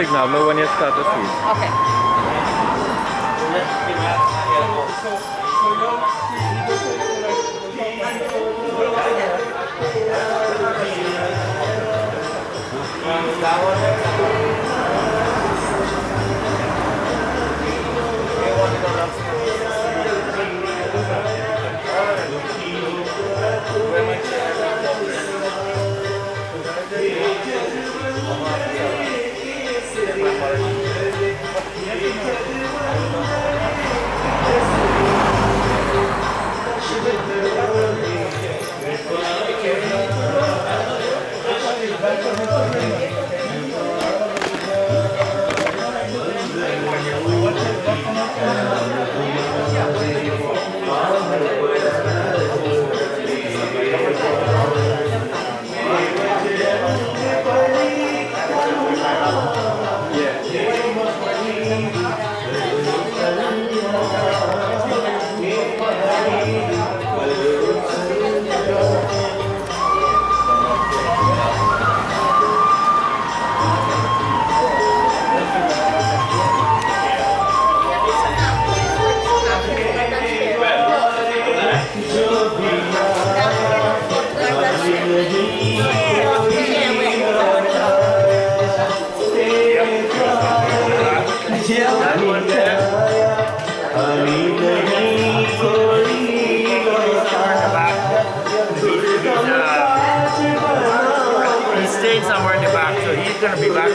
signal when you start to speak. Okay. He's staying somewhere in the back, so he's gonna be back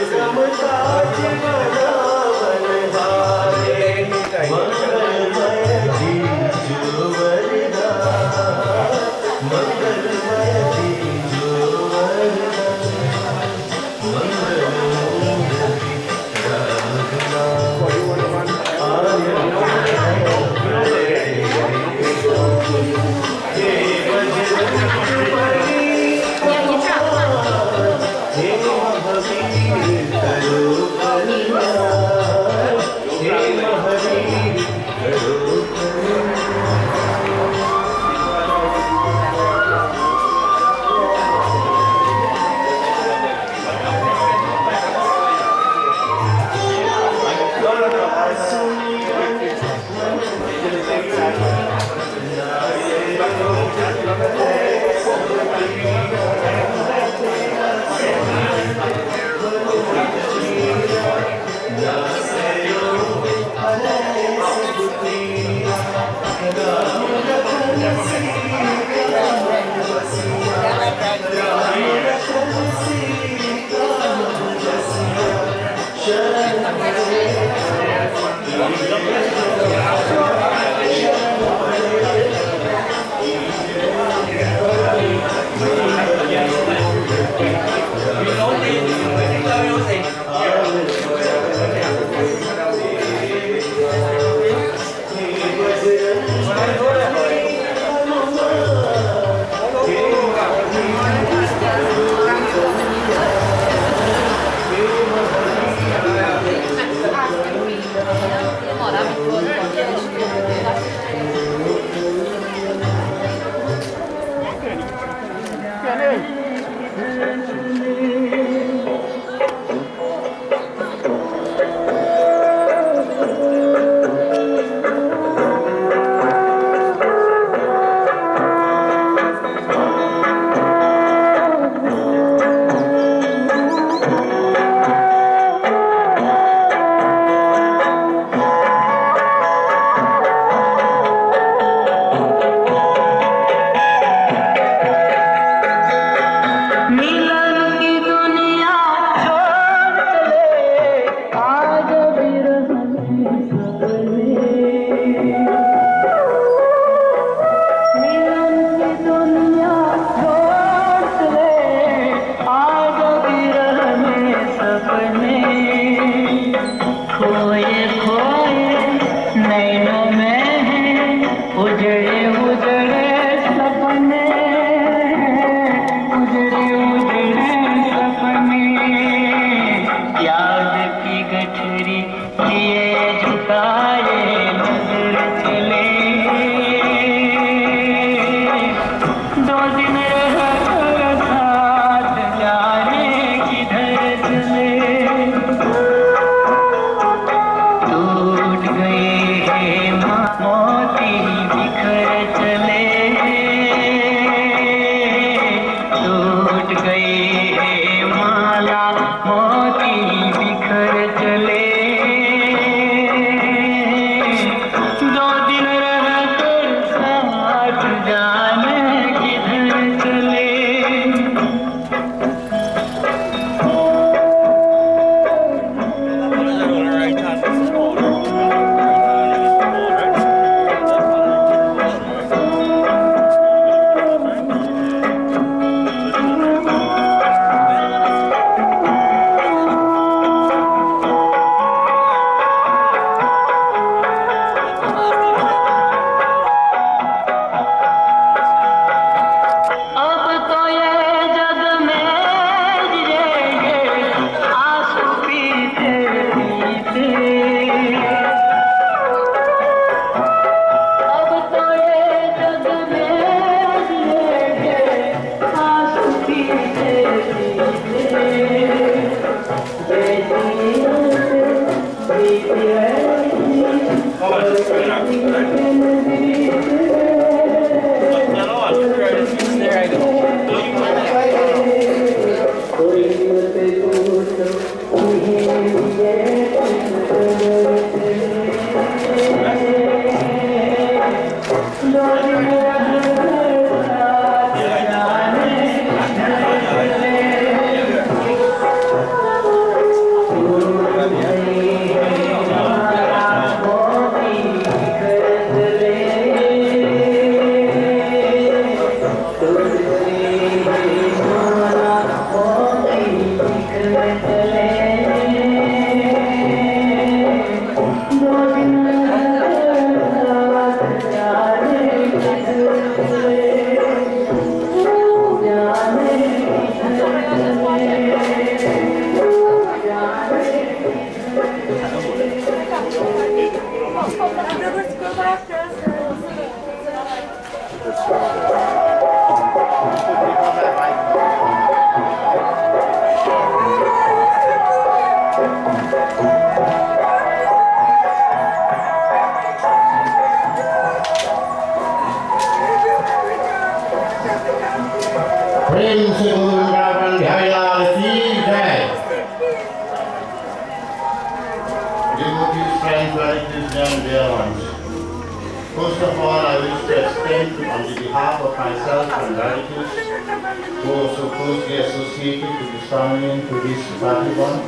प्रेम से गुरु वृंदावन हरिलाल की जय। Devotees, friends, relatives, and dear ones. First of all, I wish to extend on the behalf of myself and relatives who are so closely associated to this family and to this party one,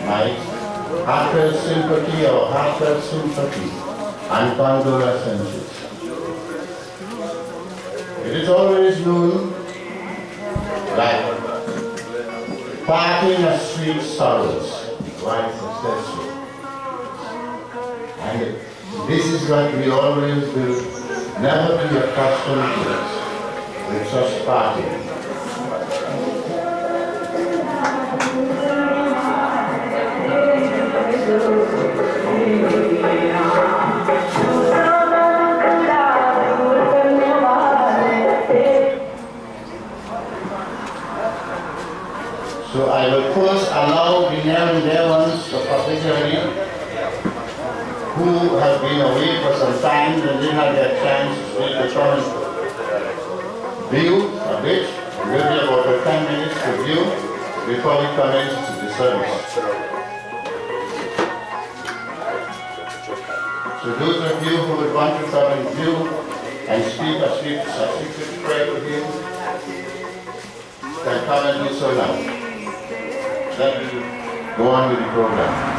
my heartfelt sympathy or heartfelt sympathy and condolences. It is always known like parting of sweet sorrows, why successful. And this is what we always will never be accustomed to with such parting. So I will first allow the near and dear ones, particularly who have been away for some time and didn't have their chance to speak to come and view a bit, maybe about 10 minutes to view before we commence the service. So those of you who would want to come and view and speak a secret prayer with him, can come and do so now. Let me go on with the program.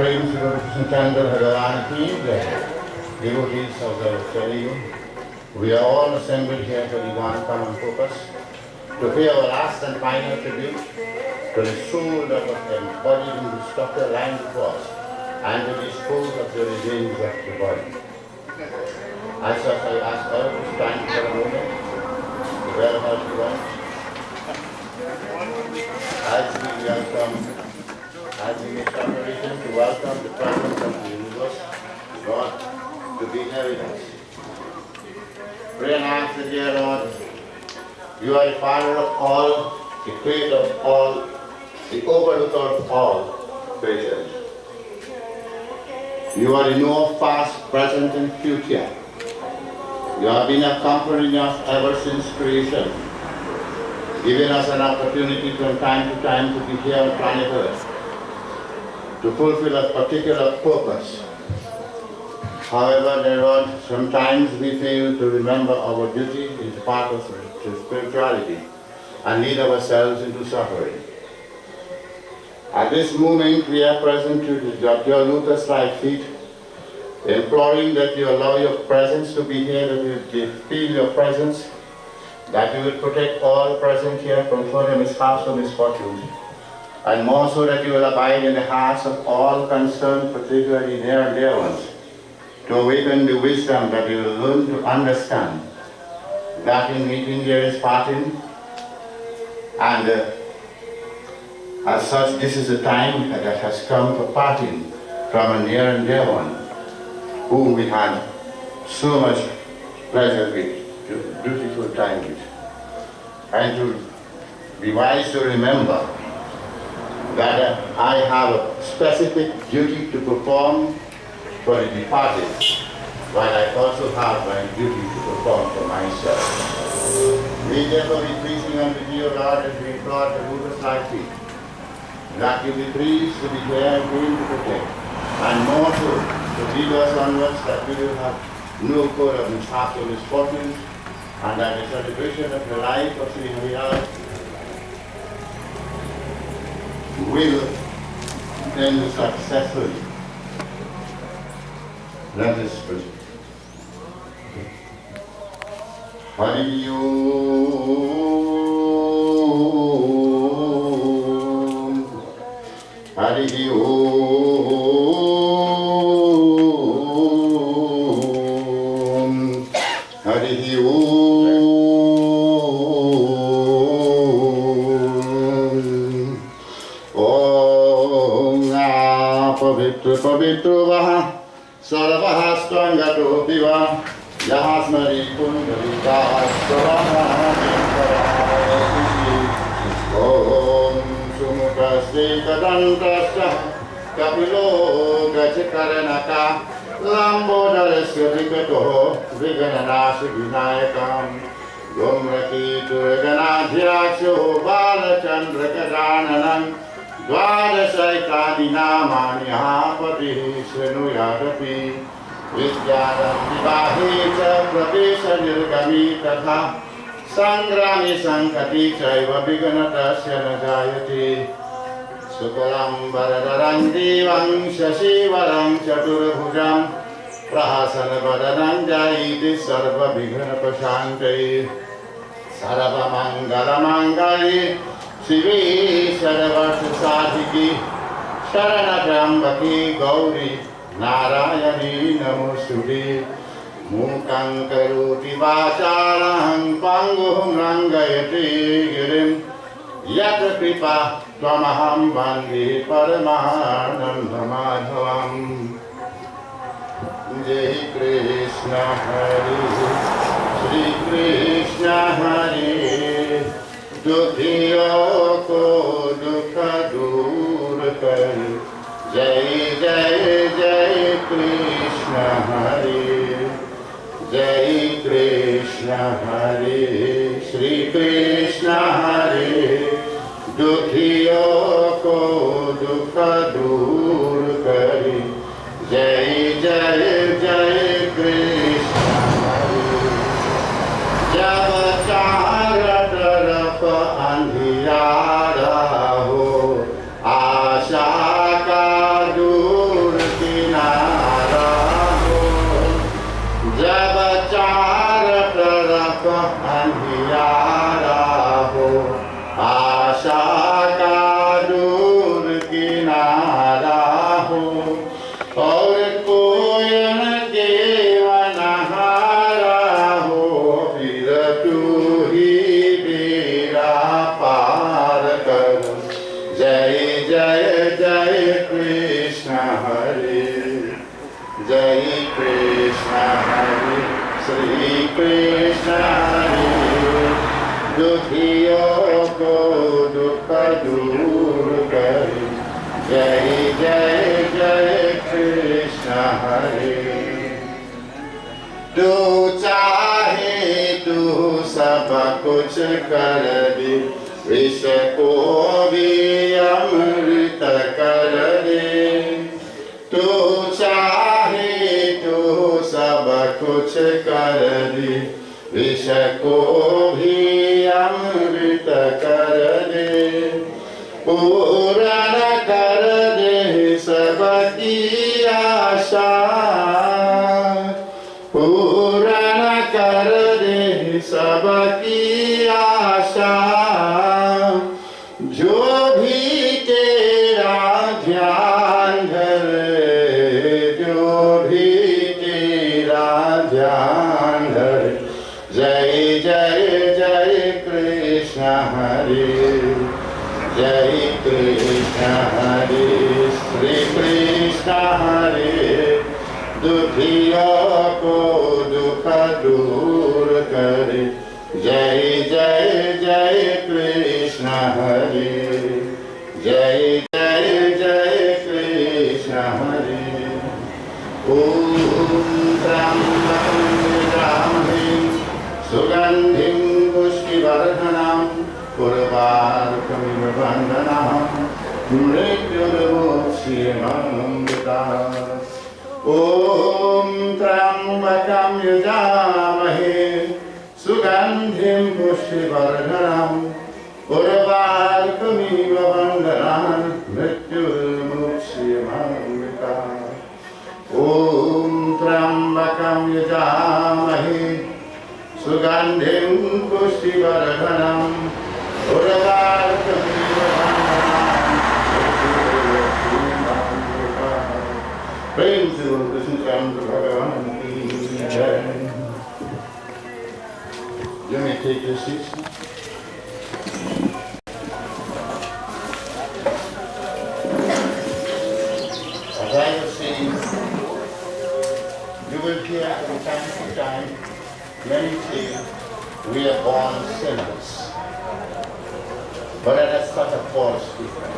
Praise the Lord, Chandra Bhagavan ki jai. Devotees of the Sariyu, we are all assembled here for the one common purpose, to pay our last and final tribute to the soul that was embodied in the structure lying before us, and to dispose of the remains of the body. As such, I ask all to stand for a moment, the well-healthy ones, as we make preparation to welcome the presence of the universe, God, to be here with us. Pray and ask the dear Lord, you are the Father of all, the Creator of all, the Overlooker of all creatures. You are the knower of past, present, and future. You have been accompanying us ever since creation, giving us an opportunity from time to time to be here on planet Earth, to fulfill a particular purpose. However, dear Lord, sometimes we fail to remember our duty is part of spirituality and lead ourselves into suffering. At this moment, we are present at your lotus-like feet, imploring that you allow your presence to be here, that we feel your presence, that you will protect all present here from further mishaps or misfortunes, and more so that you will abide in the hearts of all concerned, particularly near and dear ones, to awaken the wisdom that you will learn to understand that in meeting there is parting, and as such this is a time that has come for parting from a near and dear one, whom we had so much pleasure with, beautiful time with, and to be wise to remember that I have a specific duty to perform for the departed, while I also have my duty to perform for myself. We therefore be pleasing unto thee, O Lord, as we implore the Buddha's life feet, that you be pleased to be there and clean to protect, and more so to lead us onwards, that we will have no code of mishap or misfortunes, and that the celebration of the life of Sri Harrilal will end successfully. Let us pray. Hari Om, Hari Om, Hari Om. Pavitra Pavitra Vaha Sarvahastanga Piva Yahasmari Kundalika Om Sumukasti Kadantasya Kapilo Gachikaranaka Lambodarasya Vikato Vigananashi Vinayakam Gomraki Durganadhyaksho Balachandra Kadananam Dvadasaikani namani hapati srinuyadapi Vidyadam vivahe cha pravesha nirgami tatha Sangrami sankati chaiva viganatasya najayati Sukalam varadaram divam shashivaram chaturabhujam Prahasana vadaram jayiti sarva vighana pashantai Sarva mangala mangali Shivi Sarvasya Sadhiki Sharanatambaki Gauri Narayani Namostute Mukhaṁ Karoti Vācālaṁ Panguhum Rangayate Girim Yatra Kripa Tvamaham Bande Paramanandhamadhavam Jai Krishna Hari Shri Krishna Hari Dukhiyon ko dukha dur kare Jai Jai Jai Krishna Hare Jai Krishna Hare Shri Krishna Hare Dukhiyon ko dukha dur kare Jai Jai Jai Krishna Hare Java Charat Andhiyara ho Asha ka dur kinara ho Jab charat rakh andhiyara ho Asha ka dur kinara ho Aur koyan kevanahara ho Fir tu hi Jai Jai Jai Krishna Hare Jai Krishna Hare Shri Krishna Hare Dukhiyon ko dukha dur kare Jai Jai Jai Krishna Hare Tu chahe tu sab kuch kar de विष को भी अमृत कर दे तू चाहे तो सब कुछ कर दे विष को भी अमृत कर दे पूर्ण कर दे सबकी आशा पूर्ण कर दे सबकी आशा जो भी तेरा ध्यान धरे जो भी तेरा ध्यान धरे जय जय जय कृष्ण हरे जय कृष्ण हरे श्री कृष्ण हरे दुखियों को दुख दूर करे जय जय जय कृष्ण हरे जय मृत्युर्मुक्षीयमामृता ॐ त्र्यम्बकं यजामहे सुगन्धिं पुष्टिवर्धनम् उर्वारुकमिव बन्धनान् मृत्युर्मुक्षीयमामृता ॐ त्र्यम्बकं यजामहे सुगन्धिं पुष्टिवर्धनम् उर्वारुकमिव बन्धनान् मृत्युर्मुक्षीयमामृता प्रेम से बोलो कृष्णचंद्र भगवान की जय। You may take your seats. As I was saying, you will hear from time to time many say we are born sinners, but that is such a false statement.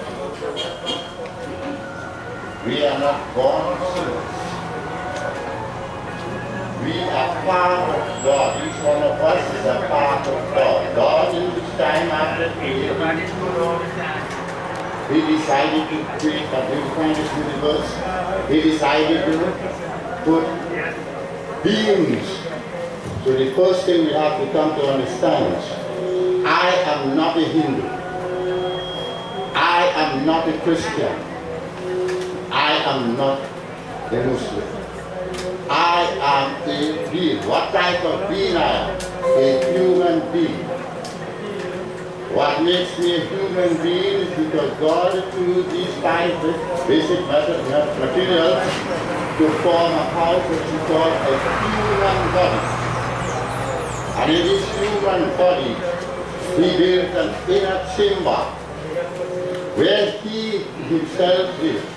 We are not born sinners. We are part of God. Each one of us is a part of God. God in this time after creating, He decided to create a new kind of universe. He decided to put beings. So the first thing we have to come to understand is, I am not a Hindu. I am not a Christian. I am not a Muslim. I am a being. What type of being I am? A human being. What makes me a human being is because God used these five basic materials to form a house which He called a human body. And in this human body, He built an inner chamber where He Himself lives.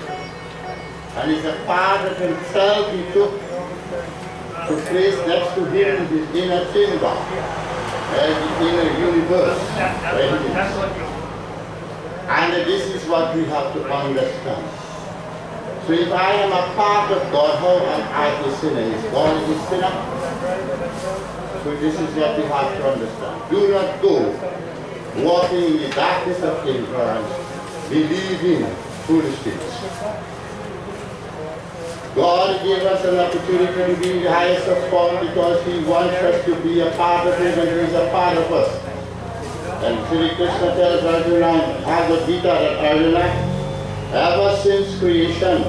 And it's a part of Himself He took to place next to Him in His inner chamber, as the inner universe where He is. And this is what we have to understand. So if I am a part of God, how am I a sinner? Is God a sinner? So this is what we have to understand. Do not go walking in the darkness of ignorance, believing foolish things. God gave us an opportunity to be in the highest of form because He wants us to be a part of Him and He is a part of us. And Sri Krishna tells Arjuna in Bhagavad Gita that Arjuna, ever since creation,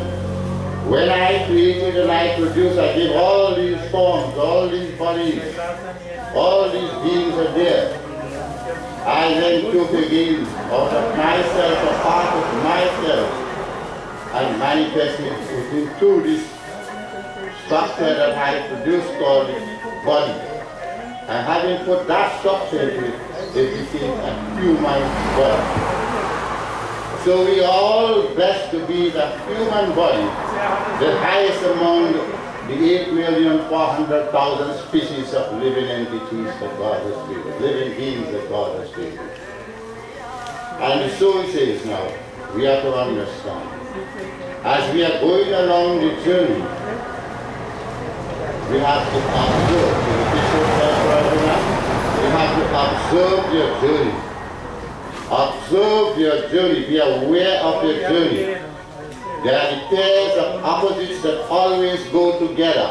when I created and I produced, I gave all these forms, all these bodies, all these beings are there. I then took again out of myself a part of myself and manifested it into this structure that I produced called the body. And having put that structure into it, it became a human body. So we are all blessed to be the human body, the highest among the 8,400,000 species of living entities that God has created, living beings that God has created. And so He says now, we have to understand. As we are going along the journey, we have to observe. We have to observe your journey. Observe your journey. Be aware of your journey. There are the pairs of opposites that always go together.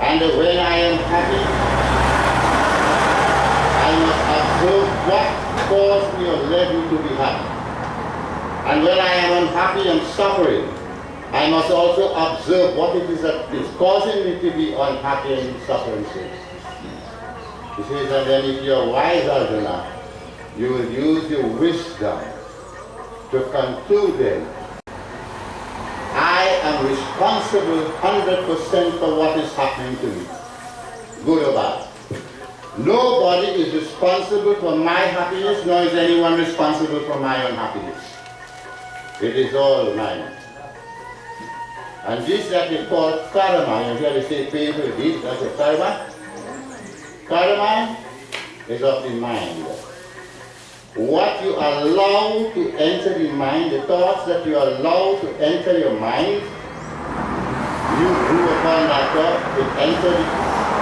And when I am happy, I must observe what caused me or led me to be happy. And when I am unhappy and suffering, I must also observe what it is that is causing me to be unhappy and suffering. He says, and then if you are wise, Arjuna, you will use your wisdom to conclude then, I am responsible 100% for what is happening to me, good or bad. Nobody is responsible for my happiness, nor is anyone responsible for my unhappiness. It is all mine. And this that we call karma, you hear they say painful deeds, that's a karma. Karma is of the mind. What you allow to enter the mind, the thoughts that you allow to enter your mind, you grew upon that thought, it entered the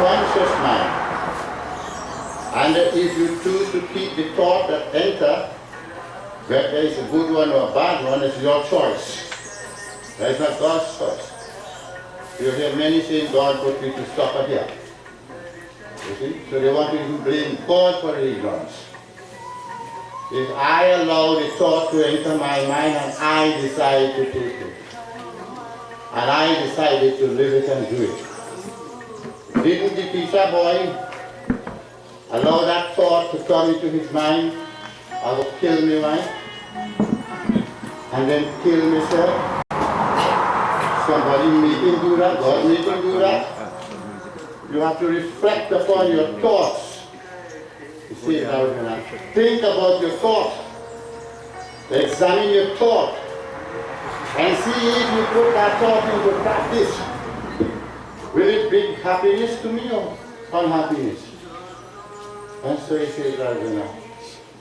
conscious mind. And if you choose to keep the thought that enter, Whether it's a good one or a bad one, it's your choice. That's not God's choice. You hear many saying God put me to suffer here. You see? So they want you to blame God for the ignorance. If I allow the thought to enter my mind and I decide to take it, and I decided to live it and do it, didn't the teacher boy allow that thought to come into his mind? I will kill me wife, and then kill myself. Somebody made him do that, God made him do that. You have to reflect upon your thoughts. You see, now, think about your thoughts. Examine your thought. And see if you put that thought into practice. Will it bring happiness to me or unhappiness? And so he says, Arjuna,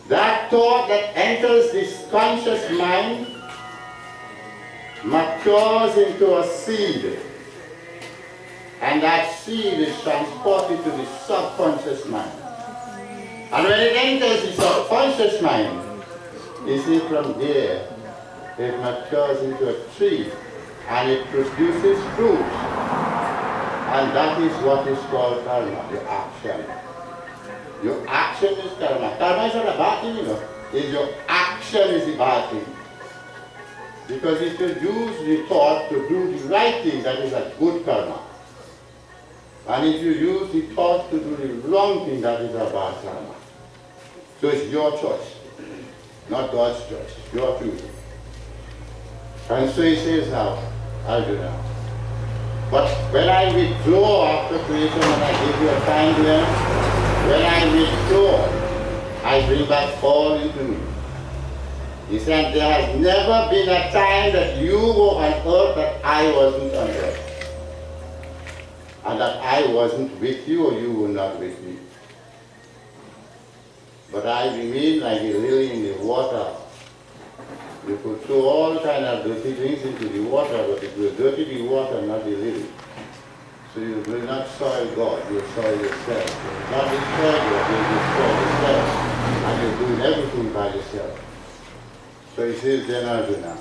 that thought that enters this conscious mind matures into a seed. And that seed is transported to the subconscious mind. And when it enters the subconscious mind, you see from there, it matures into a tree and it produces fruit. And that is what is called karma, the action. Your action is karma. Karma is not a bad thing, you know. It's your action is the bad thing. Because if you use the thought to do the right thing, that is a good karma. And if you use the thought to do the wrong thing, that is a bad karma. So it's your choice, not God's choice, your choosing. And so he says now, Arjuna, but when I withdraw after creation and I give you a time to learn, when I withdraw, I bring back all into me. He said, there has never been a time that you were on earth that I wasn't on earth. And that I wasn't with you or you were not with me. But I remain like a lily in the water. You could throw all kind of dirty things into the water, but it will dirty the water, not the lily. So you will not soil God, you will soil yourself. You will not destroy God, you will destroy yourself. And you're doing everything by yourself. So he says then, Arjuna,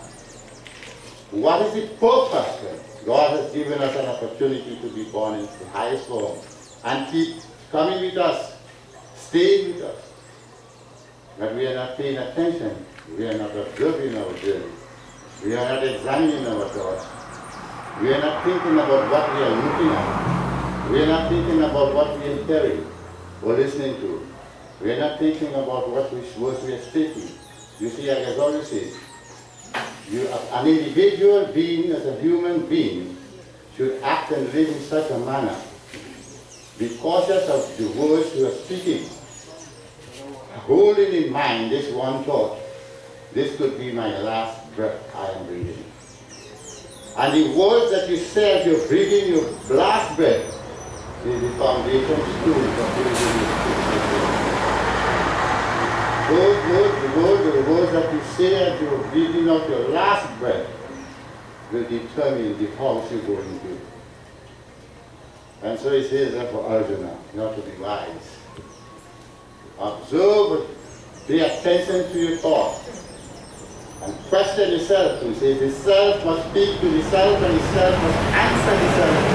what is the purpose then? God has given us an opportunity to be born in the highest form and keep coming with us, staying with us. But we are not paying attention. We are not observing our journey. We are not examining our thoughts. We are not thinking about what we are looking at. We are not thinking about what we are hearing or listening to. We are not thinking about what words we are speaking. You see, as I always say, an individual being, as a human being, should act and live in such a manner. Be cautious of the words you are speaking. Holding in mind this one thought, this could be my last breath I am breathing. And the words that you say as you're breathing your last breath is the foundation stone for building your spiritual. The words that you say as you're breathing out your last breath will determine the house you're going to. And so he says that for Arjuna, not to be wise. Observe, pay attention to your thoughts, and question yourself. He says the self must speak to the self and the self must answer the self.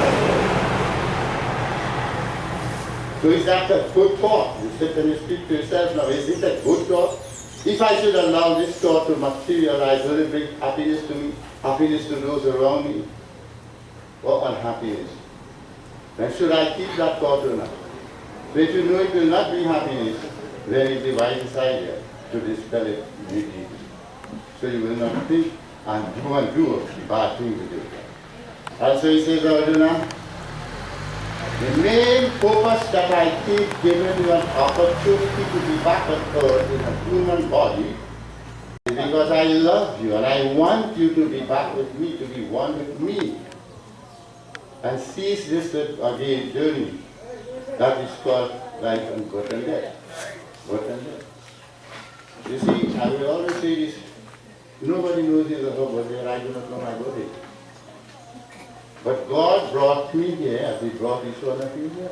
So is that a good thought? You sit and you speak to yourself now, is it a good thought? If I should allow this thought to materialize, will it bring happiness to me, happiness to those around me, or unhappiness? Then should I keep that thought or not? So if you know it will not bring happiness, then it's the wisest idea to dispel it immediately. So you will not think and do the bad things you do. And so he says, Arjuna, the main purpose that I keep giving you an opportunity to be back on earth in a human body is because I love you and I want you to be back with me, to be one with me. And cease this again journey that is called life and birth and death. Birth and death. You see, I will always say this, nobody knows his or her birthday, and I do not know my birthday. But God brought me here, as He brought each one of you here.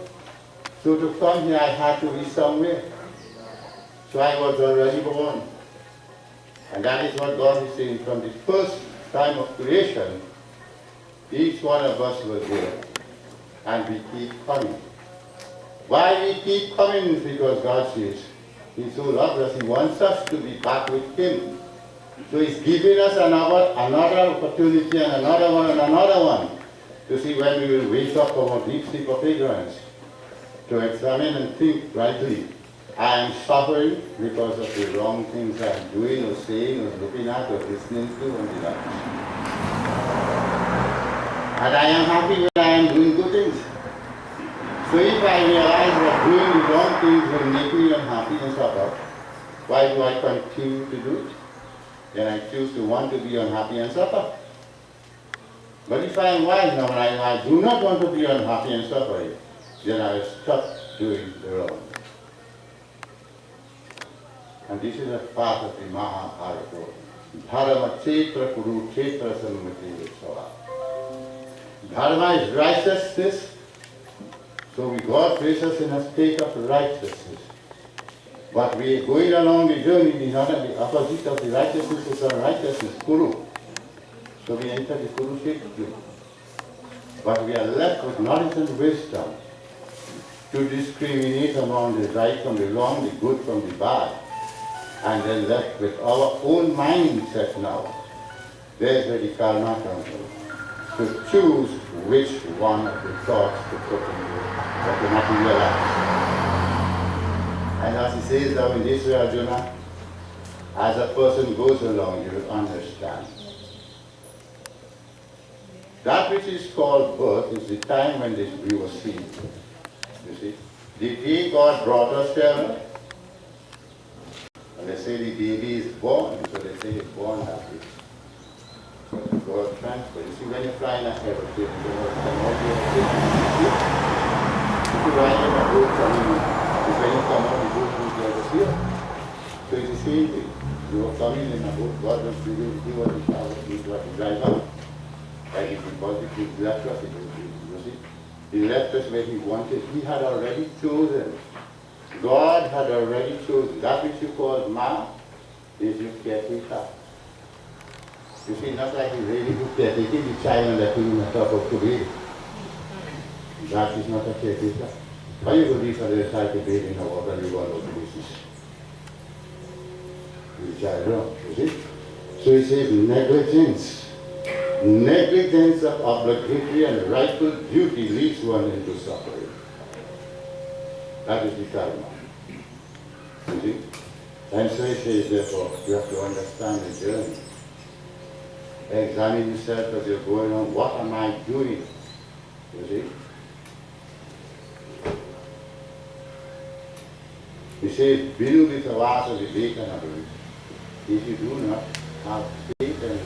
So to come here, I had to be somewhere. So I was already born. And that is what God is saying from the first time of creation. Each one of us was there. And we keep coming. Why we keep coming is because God says He so loves us, He wants us to be back with Him. So He's giving us another opportunity and another one to see when we will wake up from our deep sleep of ignorance, to examine and think rightly. I am suffering because of the wrong things I'm doing or saying or looking at or listening to and the like. And I am happy when I am doing good things. So if I realize that doing the wrong things will make me unhappy and suffer, why do I continue to do it? Then I choose to want to be unhappy and suffer. But if I am wise now and I do not want to be unhappy and suffering, then I will stop doing the wrong. And this is a part of the Mahabharata. Dharma Chetra Kuru Chetra Sammati Vitsava. Dharma is righteousness. So God places us in a state of righteousness. But we are going along the journey, the opposite of the righteousness is unrighteousness, Kuru. So we enter the Kuru state. But we are left with knowledge and wisdom to discriminate among the right from the wrong, the good from the bad. And then left with our own mindset now. There's where the karma comes from. To choose which one of the thoughts to put in the material life. And as he says now in this way, Arjuna, as a person goes along, you will understand. That which is called birth is the time when we were seen. You see? The day God brought us here, and they say the baby is born, so they say it's born happy. God transfer. You see, when you fly in a aeroplane, you know, if you ride in a boat coming, it's when you come out, the boat will get us here. So it's the same thing. You are coming in a boat, God was giving you what the power to drive out. Like if he positive left us, it will be, you see. He left us where he wanted. He had already chosen. God had already chosen. That which you call Ma is your caretaker. You see, not like he's really good caretaking the child and that you on top of today. That is not a caretaker. Why you go leave for the child to bathe in the water and you go on to this? The child wrong, you see? So he says negligence. Negligence of obligatory and rightful duty leads one into suffering. That is the karma. You see? And so he says, therefore, you have to understand the journey. Examine yourself as you're going on. What am I doing? You see? He says, build with a vast of Vivekananda. If you do not have faith and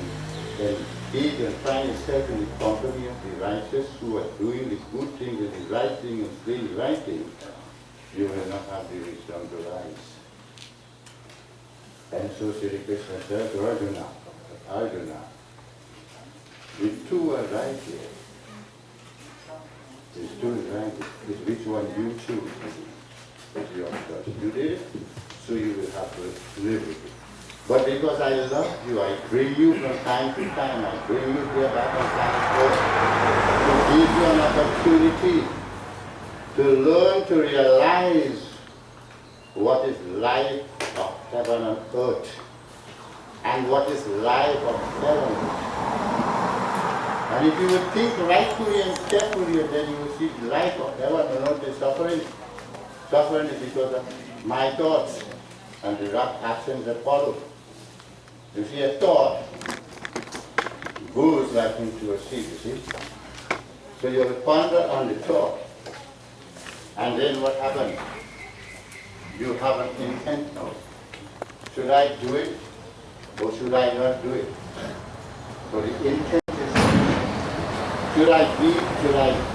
faith and find yourself in the company of the righteous who are doing the good things and the right thing and saying the right thing, you will not have the wisdom to rise. And so Sri Krishna said to Arjuna, the two are right here. These two is right. It's which one you choose. It's your choice. You did it, so you will have to live with it. But because I love you, I bring you from time to time. I bring you here back on planet Earth to give you an opportunity to learn to realize what is life of heaven and earth and what is life of heaven. And if you would think rightfully and carefully, then you will see the life of heaven and earth is suffering. Suffering is because of my thoughts and the rough actions that follow. You see, a thought goes like into a sea, you see. So you will ponder on the thought. And then what happens? You have an intent now. Should I do it or should I not do it? So the intent is, should I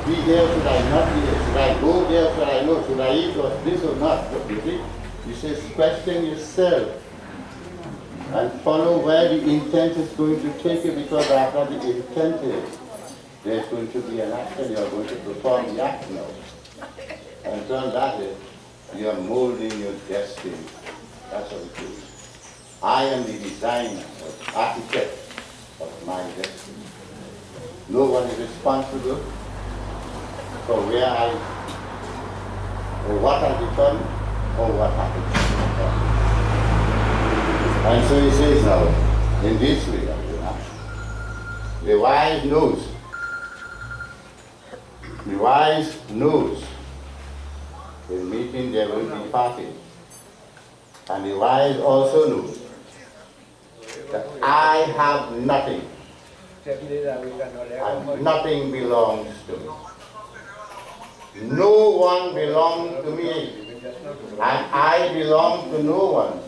be there, should I not be there? Should I go there, should I not? Should I eat or this or not? But you see, you say question yourself and follow where the intent is going to take you, because after the intent is, there's going to be an action, you're going to perform the act now. And on that is, you're molding your destiny. That's what it is. I am the designer, or architect of my destiny. No one is responsible for where I, or what I become, or what happens. And so he says now, in this way, the wise knows. The wise knows in meeting there will be parting. And the wise also knows that I have nothing. And nothing belongs to me. No one belongs to me. And I belong to no one.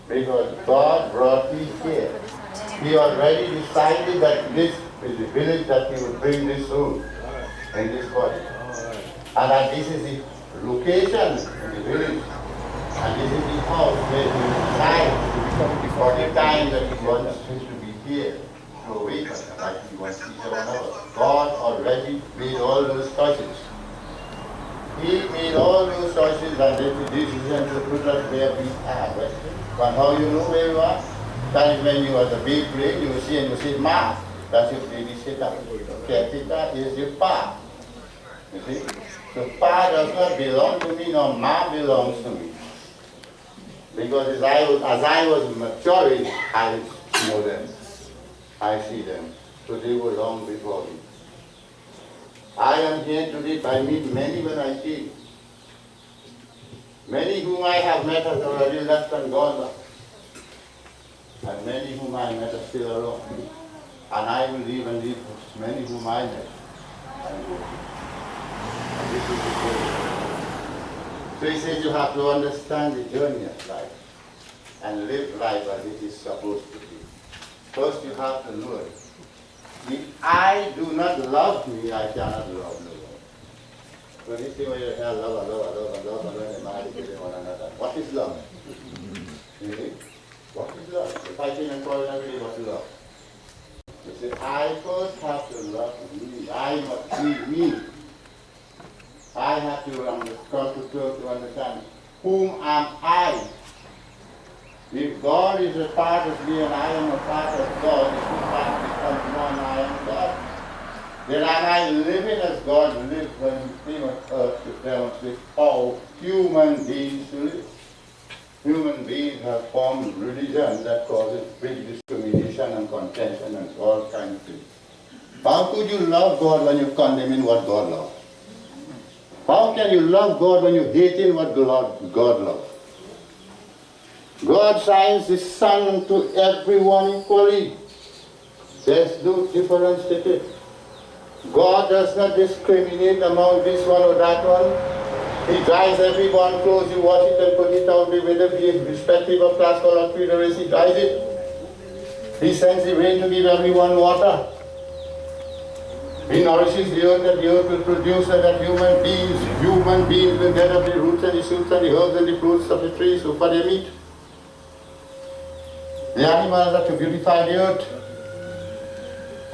Because God brought me here. He already decided that this is the village that he would bring this soul in this body. And that this is the location in the village. And this is the house where he will reside for the time that he wants him to be here, to awaken, like he wants each of another. God already made all those choices. He made all those choices and made the decision to put us where we are. But how you know where you are? That is when you are the big brain, you see and you say, Ma, that's your babysitter. Caretaker is your pa. You see? So pa does not belong to me, nor Ma belongs to me. Because as I was maturing, I know them. I see them. So they were long before me. I am here today. I meet many when I see. Many whom I have met have already left and gone. And many whom I met are still around. And I will leave and leave many whom I met. And this is the journey. So he says you have to understand the journey of life and live life as it is supposed to be. First you have to know it. If I do not love me, I cannot love no one. So this thing where you hear love, and when they marry one another. What is love? You see? What is love? The fighting and quarreling every day, what is love? You see, I first have to love me. I must be me. I have to come to understand whom am I. If God is a part of me and I am a part of God, if two parts become one, I am God. Then am I living as God lived when he came on earth to demonstrate how human beings live? Human beings have formed religion that causes big discrimination and contention and all kinds of things. How could you love God when you're condemning what God loves? How can you love God when you're hating what God loves? God shines his sun to everyone equally. There's no difference to it. God does not discriminate among this one or that one. He dries everyone clothes, you wash it and put it out with the respective of class, color, creed, or race, he dries it. He sends the rain to give everyone water. He nourishes the earth that the earth will produce and that human beings will get up the roots and the shoots and the herbs and the fruits of the trees so for their meat. The animals are to beautify the earth.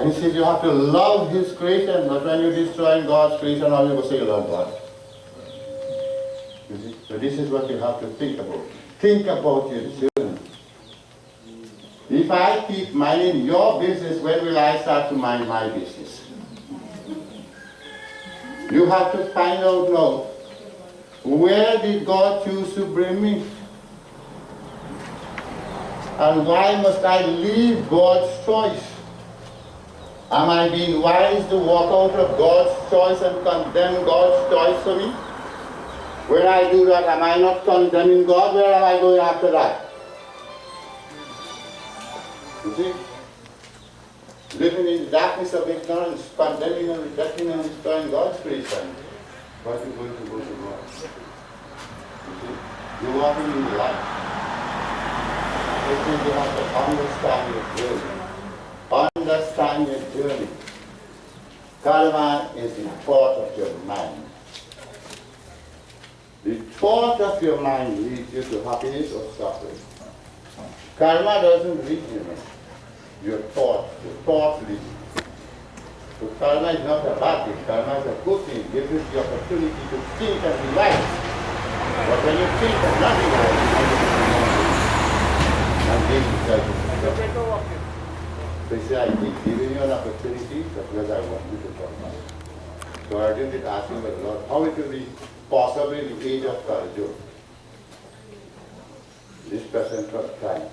And he says you have to love his creation, but when you destroy God's creation, all you will say you love God. You see? So this is what you have to think about. Think about your children. If I keep minding your business, when will I start to mind my business? You have to find out now, where did God choose to bring me? And why must I leave God's choice? Am I being wise to walk out of God's choice and condemn God's choice for me? When I do that, am I not condemning God? Where am I going after that? You see? Living in the darkness of ignorance, condemning and rejecting and destroying God's creation. What are you going to go to God? You see? You're walking in the light. It means you have to understand your journey. Understand your journey. Karma is the thought of your mind. The thought of your mind leads you to happiness or suffering. Karma doesn't lead you. Your thoughts lead you. So karma is not a bad thing. Karma is a good thing. It gives you the opportunity to think and be right. But when you think and not be right, and gave himself to God. So he said, I keep giving you an opportunity because I want you to come back. So Arjun did ask him, but Lord, how it will be possible in the age of Arjun, this present time,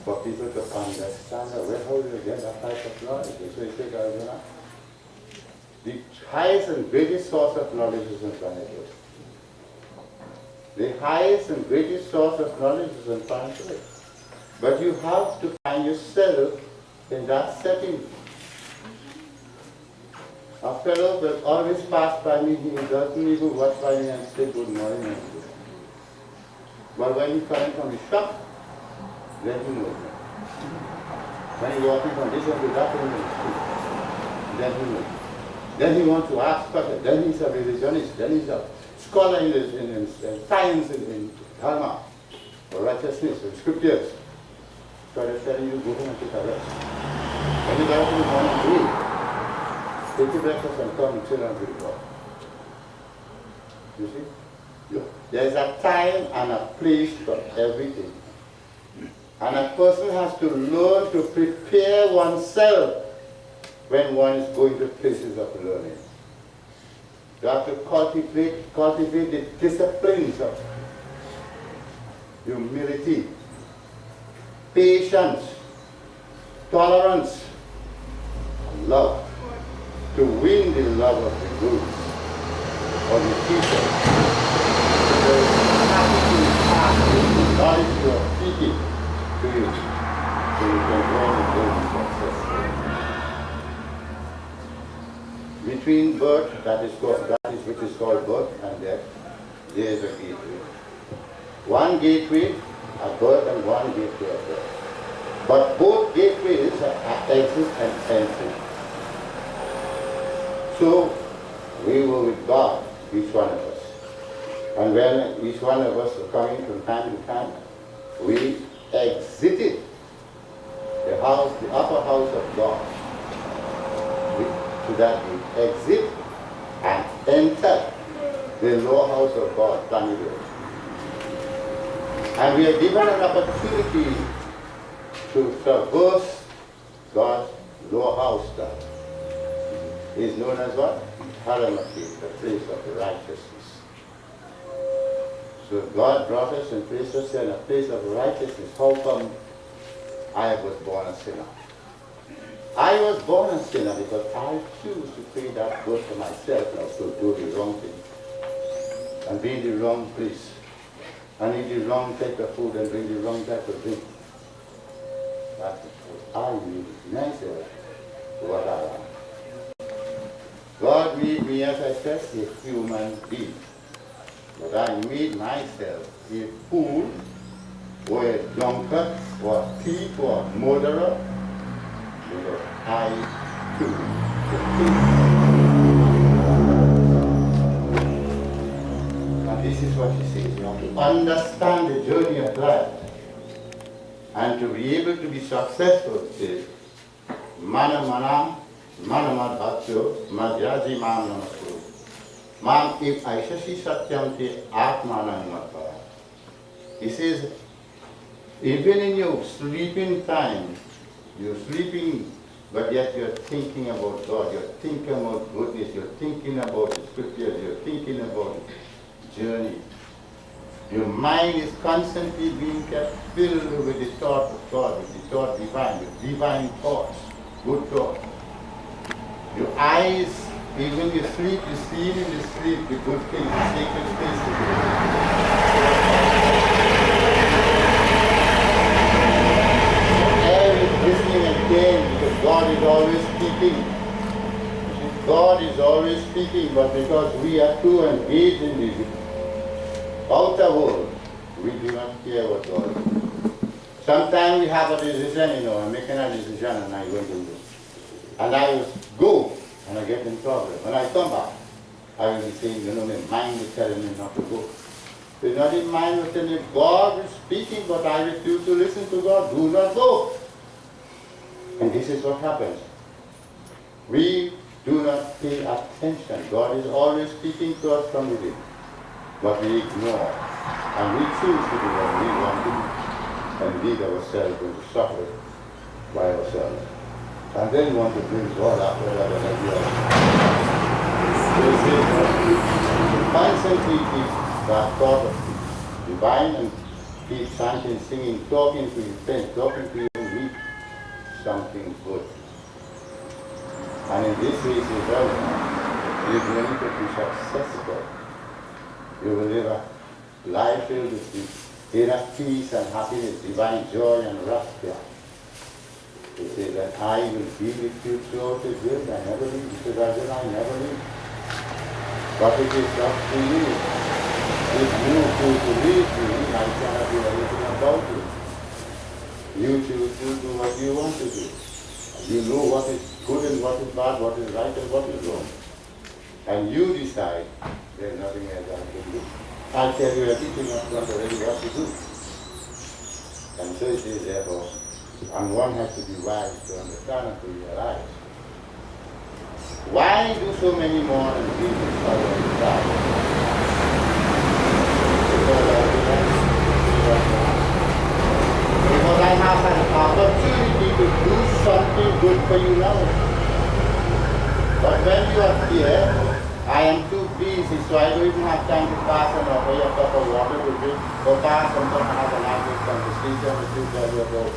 for people to understand where how you get that type of knowledge. So he said, Arjuna, the highest and greatest source of knowledge is in planet Earth. The highest and greatest source of knowledge is in planet Earth. But you have to find yourself in that setting. A fellow will always pass by me, he doesn't even watch by me and say good morning. But when he comes from the shop, then he knows me. When he walking from this one to that one in the street, then he knows me. Then he wants to ask questions, then he's a religionist, then he's a scholar in science, in dharma, or righteousness, in scriptures. So they're telling you, go home and take a rest. When you get up in the morning, take your breakfast and come and sit down to the God. You see? There's a time and a place for everything. And a person has to learn to prepare oneself when one is going to places of learning. You have to cultivate the disciplines of humility, patience, tolerance, and love, to win the love of the groups or the teacher. So there is capacity to pass the knowledge you are seeking to you, so you can go and go successful. Between birth, that is which is called birth, and death, there is a gateway. One gateway of birth and one gateway of death. But both gateways are exit and entry. So we were with God, each one of us. And when each one of us were coming from time to time, we exited the house, the upper house of God. So that we exit and enter the lower house of God, planet Earth. And we are given an opportunity to traverse God's lower house that is known as what? Haramati, the place of the righteousness. So God brought us and placed us in a place of righteousness. How come I was born a sinner? I was born a sinner because I choose to pay that good for myself now to do the wrong thing and be in the wrong place and eat the wrong type of food and drink the wrong type of drink. That's what I made myself what I am. God made me, as I said, a human being. But I made myself a fool or a drunkard or a thief or a murderer. Because I choose to think. And this is what she says, you have to understand the journey of life and to be able to be successful. It says, Mana manam, manamad bhaktyo, madhyaji mam namastu. Mam if aishashi satyam te atmanam matva. He says, even in your sleeping time, you're sleeping, but yet you're thinking about God, you're thinking about goodness, you're thinking about the scriptures, you're thinking about the journey. Your mind is constantly being kept filled with the thought of God, with the thought divine, with divine thoughts, good thoughts. Your eyes, even when you sleep, you see in the sleep the good things, the sacred spaces. Listening again, because God is always speaking. God is always speaking, but because we are too engaged in the outer world, we do not care what God is. Sometimes we have a decision, I'm making a decision and I'm going to do. And I will go and I get in trouble. When I come back, I will be saying, my mind is telling me not to go. It's not in mind is telling me, God is speaking, but I refuse to listen to God. Do not go. And this is what happens. We do not pay attention. God is always speaking to us from within. But we ignore. And we choose to do what we want to do. and lead ourselves into suffering by ourselves. And then want to bring God after that and constantly keep that thought of divine and keep chanting, singing, talking to your friends, talking to your meet something good. And in this way, you're going to be successful. You will live a life filled with inner peace and happiness, divine joy and rapture. He says that I will be with you throughout the day. I never leave. Because I never leave. But it is up to you. If you choose to leave me, I cannot do anything about it. You choose to do what you want to do. You know what is good and what is bad, what is right and what is wrong. And you decide. There's nothing else I can do. I'll tell you everything up front already what to do. And so it is therefore. And one has to be wise to understand and to realize. Why do so many more and people follow the side? Because I have an opportunity to do something good for you now. But when you are here, I am too busy, so I don't even have time to pass an offer a cup of water to drink, or pass and come and have an active conversation with you, tell you about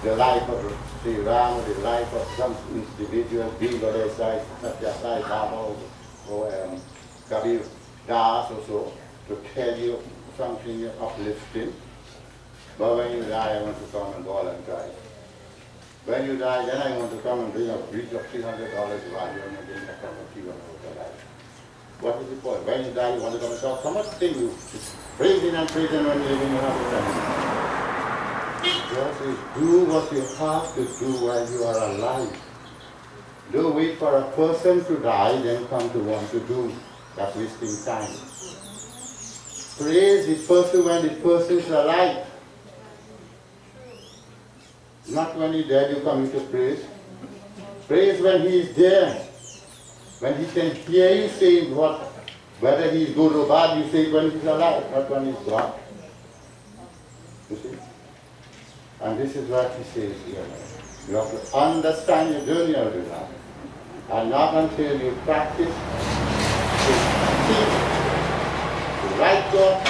the life of Sri Ram, the life of some individual, be whether it's like Satyasai Baba or Kabir Das or so, to tell you something uplifting. But when you die, I want to come and bawl and cry. When you die, then I want to come and bring a bridge of $300 value and bring a cup of tea and over life. What is the point? When you die, you want to come and talk. So much thing you praising and praising when you're living, you have to come. God says, do what you have to do while you are alive. Don't wait for a person to die, then come to want to do. That's wasting time. Praise the person when the person is alive. Not when he's dead, you come to praise. Praise when he is there. When he can hear you saying what, whether he is good or bad, you say when he's alive, not when he's gone. You see? And this is what he says here. You have to understand your journey of the life. And not until you practice to think, to write God,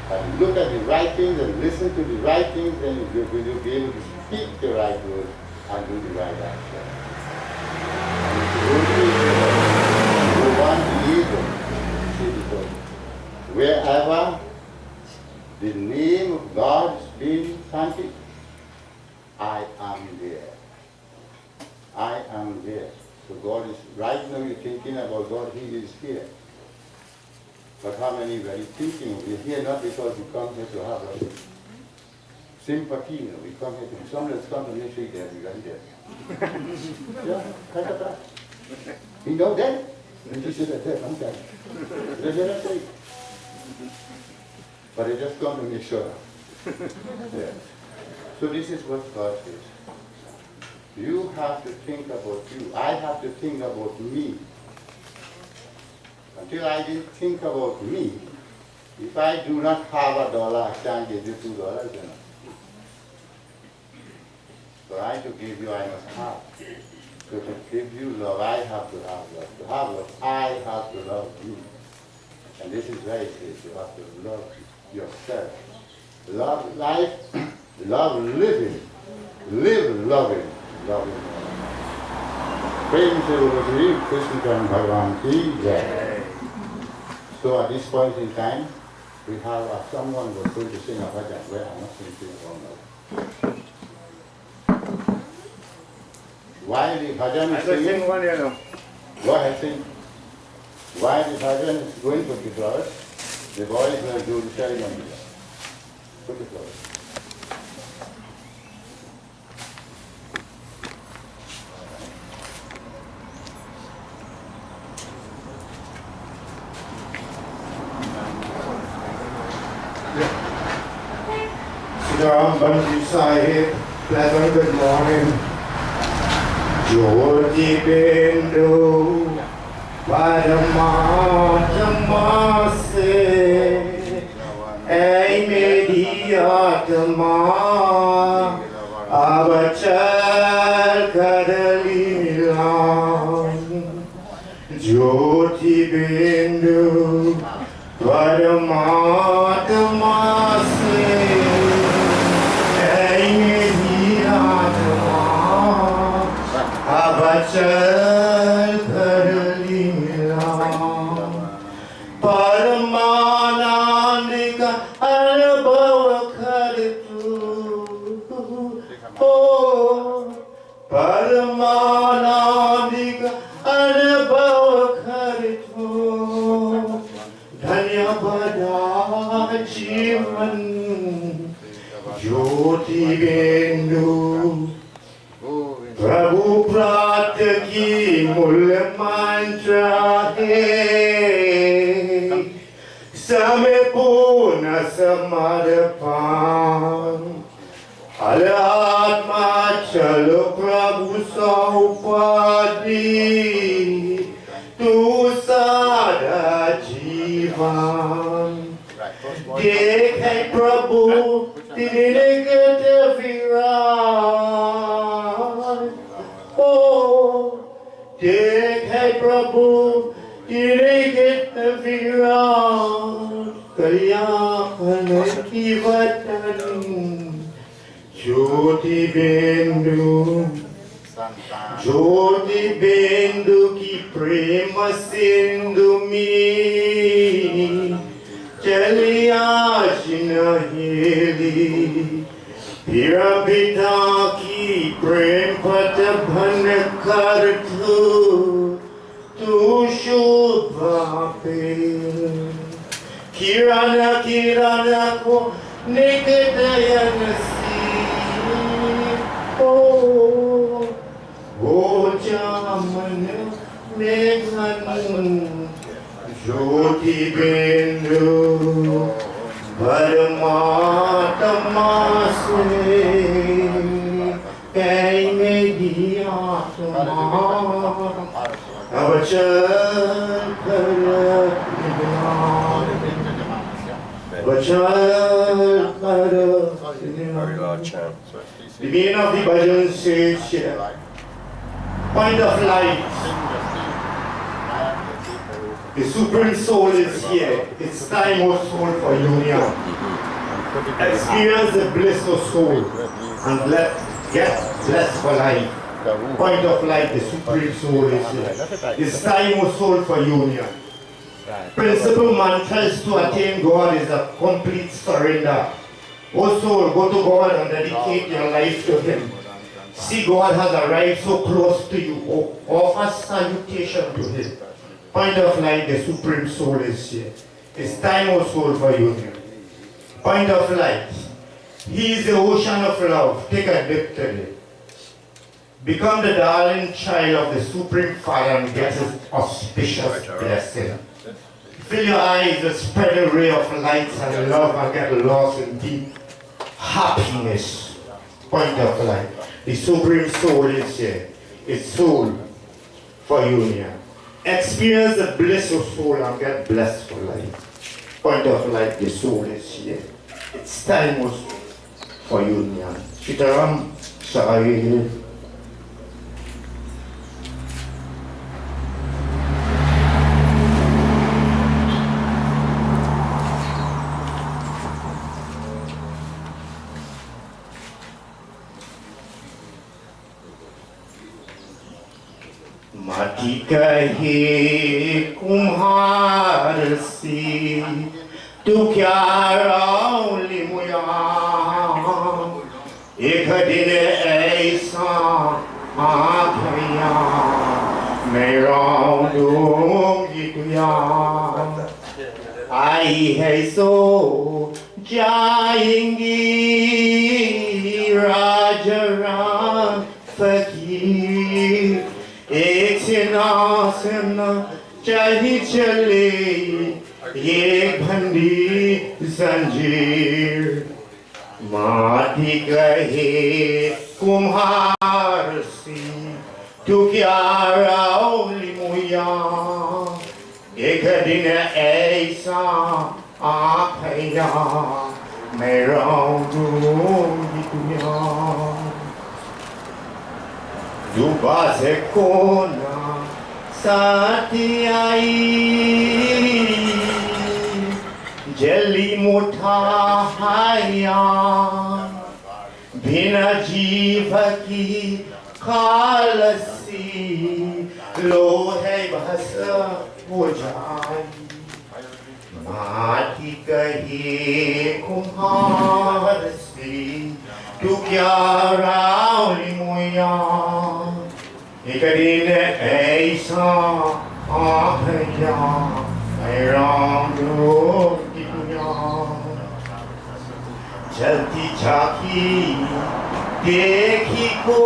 and look at the right things and listen to the right things, then you will be able to speak the right words and do the right action. And if you want the evil, wherever the name of God is being chanted, I am there. I am there. So God is, right now you're thinking about God, He is here. But how many were thinking? We're here not because we come here to have a sympathy, we come here to, someone has come to me, say, there, we right there. Yeah, kind of that. You know that? And she said, there, I'm there. They didn't say. But they just come to make sure. Yes. So this is what God says. You have to think about you. I have to think about me. Until I didn't think about me, if I do not have $1, I can't give you $2, you know. For I to give you, I must have. So to give you love, I have to have love. To have love, I have to love you. And this is why it says you have to love yourself. Love life, love living, live loving, loving. Prem se Guru Krishna Bhagavan ki Jai. So at this point in time, we have someone who is going to sing a bhajan where I'm not singing all now. While the bhajan is singing, one, you know. go ahead sing. While the bhajan is going to the flowers, the boys will do the ceremony. Put the flowers. Ram Banji Sahib, pleasant good morning. Jyoti Bindu, Parama Jamase, Ay Medi आत्मा अब चल कर ली मिलान ज्योति बिंदु परमात्मा से है मेरी आत्मा अब चल कर ली मिलान परमानंद का अनुभव कर तू परमानंद का अनुभव कर तू धन्यवाद जीवन ज्योति बिंदु प्रभु प्राप्त की मूल मंत्र है समय पूर्ण समर्पण आत्मा चलो प्रभु सौपादी तू सारा जीवन देख है प्रभु तेरे गते विराट ओ देख है प्रभु तेरे गते विराट कल्याण की वतन ज्योति बिंदु की प्रेम सिंधु में चलिया जिनहेली पिता की प्रेम पथ भन कर तू शुभ किरण को निकटयन वो जामन मेघन ज्योति बिंदु परमात्मा से कई में दिया अब चल कर Harrilal Chan. The meaning of the bhajan says here, point of light. The Supreme Soul is here. It's time, O soul, for union. Experience the bliss of soul and get blessed for life. Point of light, the Supreme Soul is here. It's time, O soul, for union. Principal mantra is to attain God is a complete surrender. O soul, go to God and dedicate your life to Him. See, God has arrived so close to you. Offer salutation to Him. Point of light, the Supreme Soul is here. It's time, O soul, for union. Point of light. He is the ocean of love. Take a dip today. Become the darling child of the Supreme Father and get His auspicious blessing. Fill your eyes with spread a ray of light and love and get lost in deep happiness. Point of light. The Supreme Soul is here. It's soul for union. Experience the bliss of soul and get blessed for life. Point of light, the soul is here. It's time also for union. Sitaram Sahari. माटी कहे कुम्हार सी तू क्या रौली मुया एक दिन ऐसा आ गया मैं रौलूंगी तुया आई है सो जाएंगी राजरा फकीर एक सिना चली चले ये भंडी जंजीर माटी कहे कुम्हार सी तू क्या रौली मुया एक दिन ऐसा आ गया मैं रहूंगी दुनिया दुबा से कोना साथी आई जली मोठा हाया बिना जीव की खालसी लोहे भस हो जाए माटी कही कुम्हार से तू क्या रावली मोया एक दिन ऐसा आ गया मैं राम की दुनिया जलती झाकी देखी को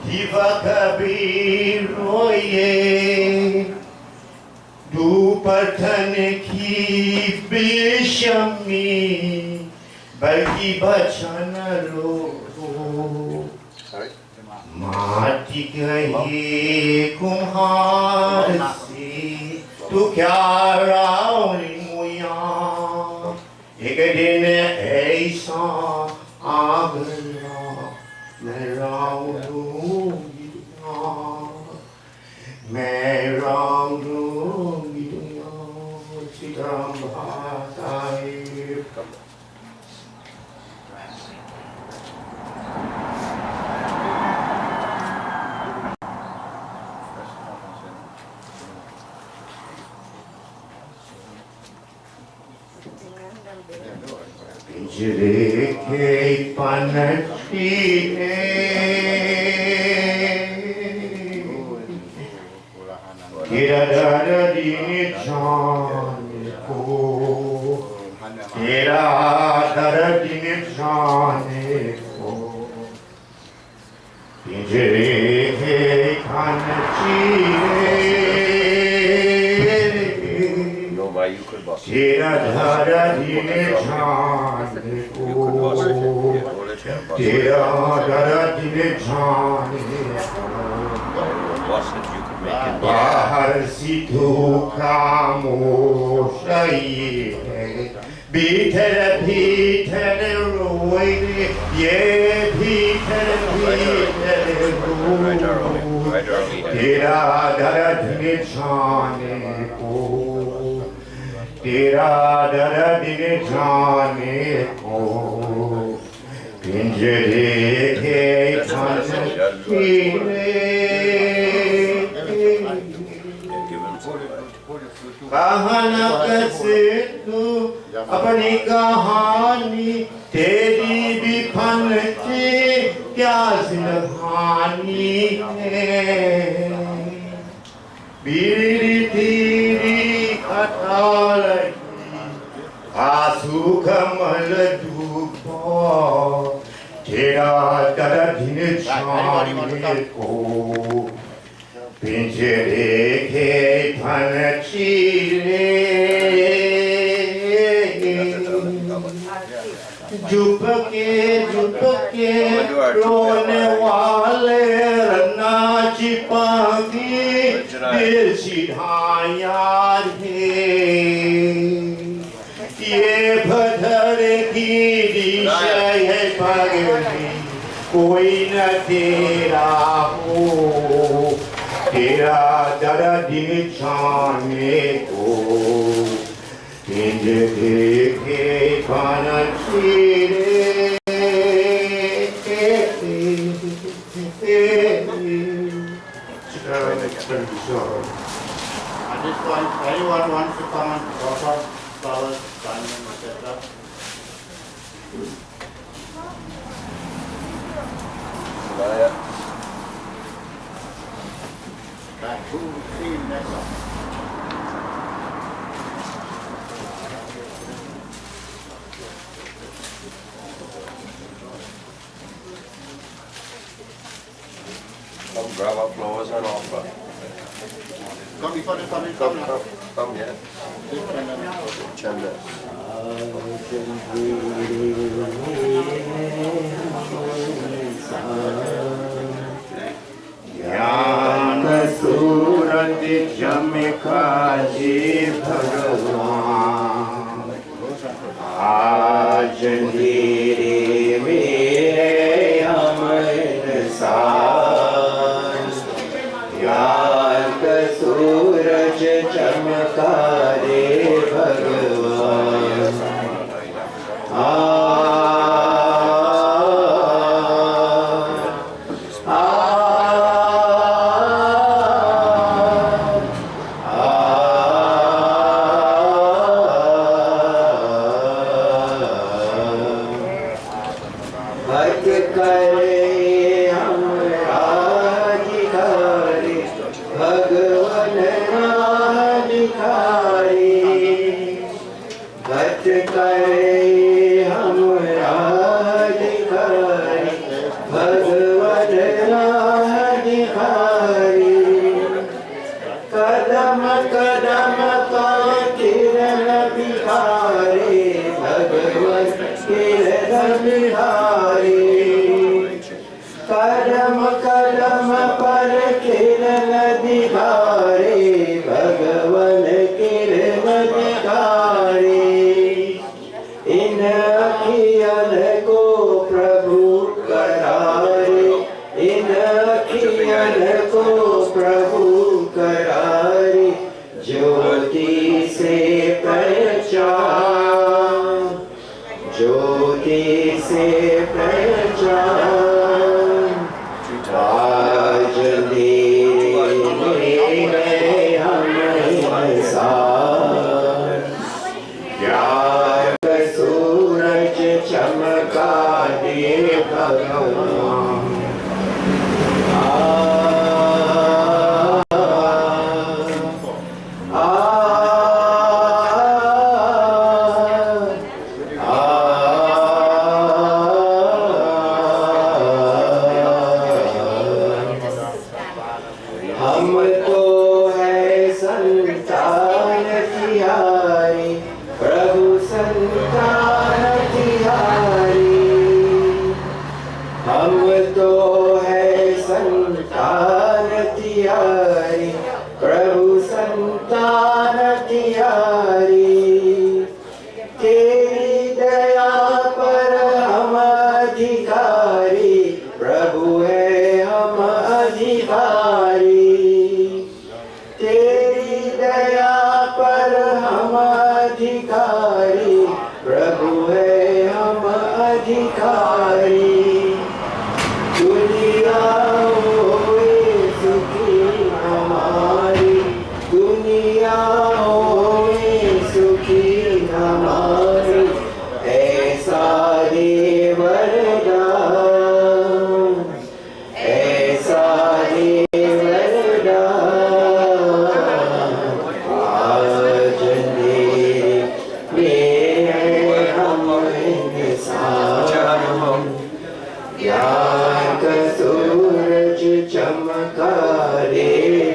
दिवा कबीर रोए दुपठन की बेशमी बल्कि बचन रो माटी गई कुम्हार से तू क्या रावली मोया एक दिन ऐसा आ गया मैं रावलूंगी दुनिया मैं रावलूंगी दुनिया सीताराम साहिब पिंजरे के पनछी तेरा दर्द जाने को तेरा दर्द जाने को पिंजरे के पनछी तेरा धारा दिने जाने को तेरा धारा दिने जाने बाहर सिद्धू खामोश है भीतर भीतर रोए ये भीतर भीतर रोए तेरा धारा दिने जाने को तेरा दर्द जाने को पिंजरे के कहाना कैसे तू अपनी कहानी तेरी भी फन की क्या जिंदगानी है बीड़ी तेरी अटाल आंसू कमल डूबो तेरा दर्द जाने को पिंजरे के फन चीरे जुप के रोने वाले रन्ना चिपकी दिल सिधाया रे ये भदर की दिशा है पगली कोई न तेरा हो तेरा दर्द जाने को पिंजरे के खाना चीरे At this point, anyone wants to come and offer flowers, diamond, etc. Back to see next one. Come grab our flowers and offer. Come before they come in, come now. Come here. Chanda. ज्ञान सूरत चमका जी भगवान गत करे हमरा दिखारे भगवन राह दिखारे गत करे हमरा दिखारे भगवन राह दिखारे कदम कदम पर किरण बिहारे भगवन किरण बिहारे कदम कदम पर किरण दिखारे भगवन किरण दिखारे इन अखियन को प्रभु करारे इन अखियन को प्रभु करारे ज्योति से पहचान ज्योति से पहचान आज मेरे हम इंसान प्यार का सूरज चमका दे भगवान हम तो है संतान तिहारी प्रभु संतान तिहारी हम तो है संतान तिहारी प्रभु संतान तिहारी तेरी दया पर हम अधिकारी प्रभु है हम अधिकारी तेरी दया पर हम अधिकारी प्रभु है हम अधिकारी दुनिया होए सुखी हमारी दुनिया होए सुखी हमारी ऐसा दे वरदान ऐसा दे वरदान आज मेरे हम इंसान ज्ञान का सूरज चमका रे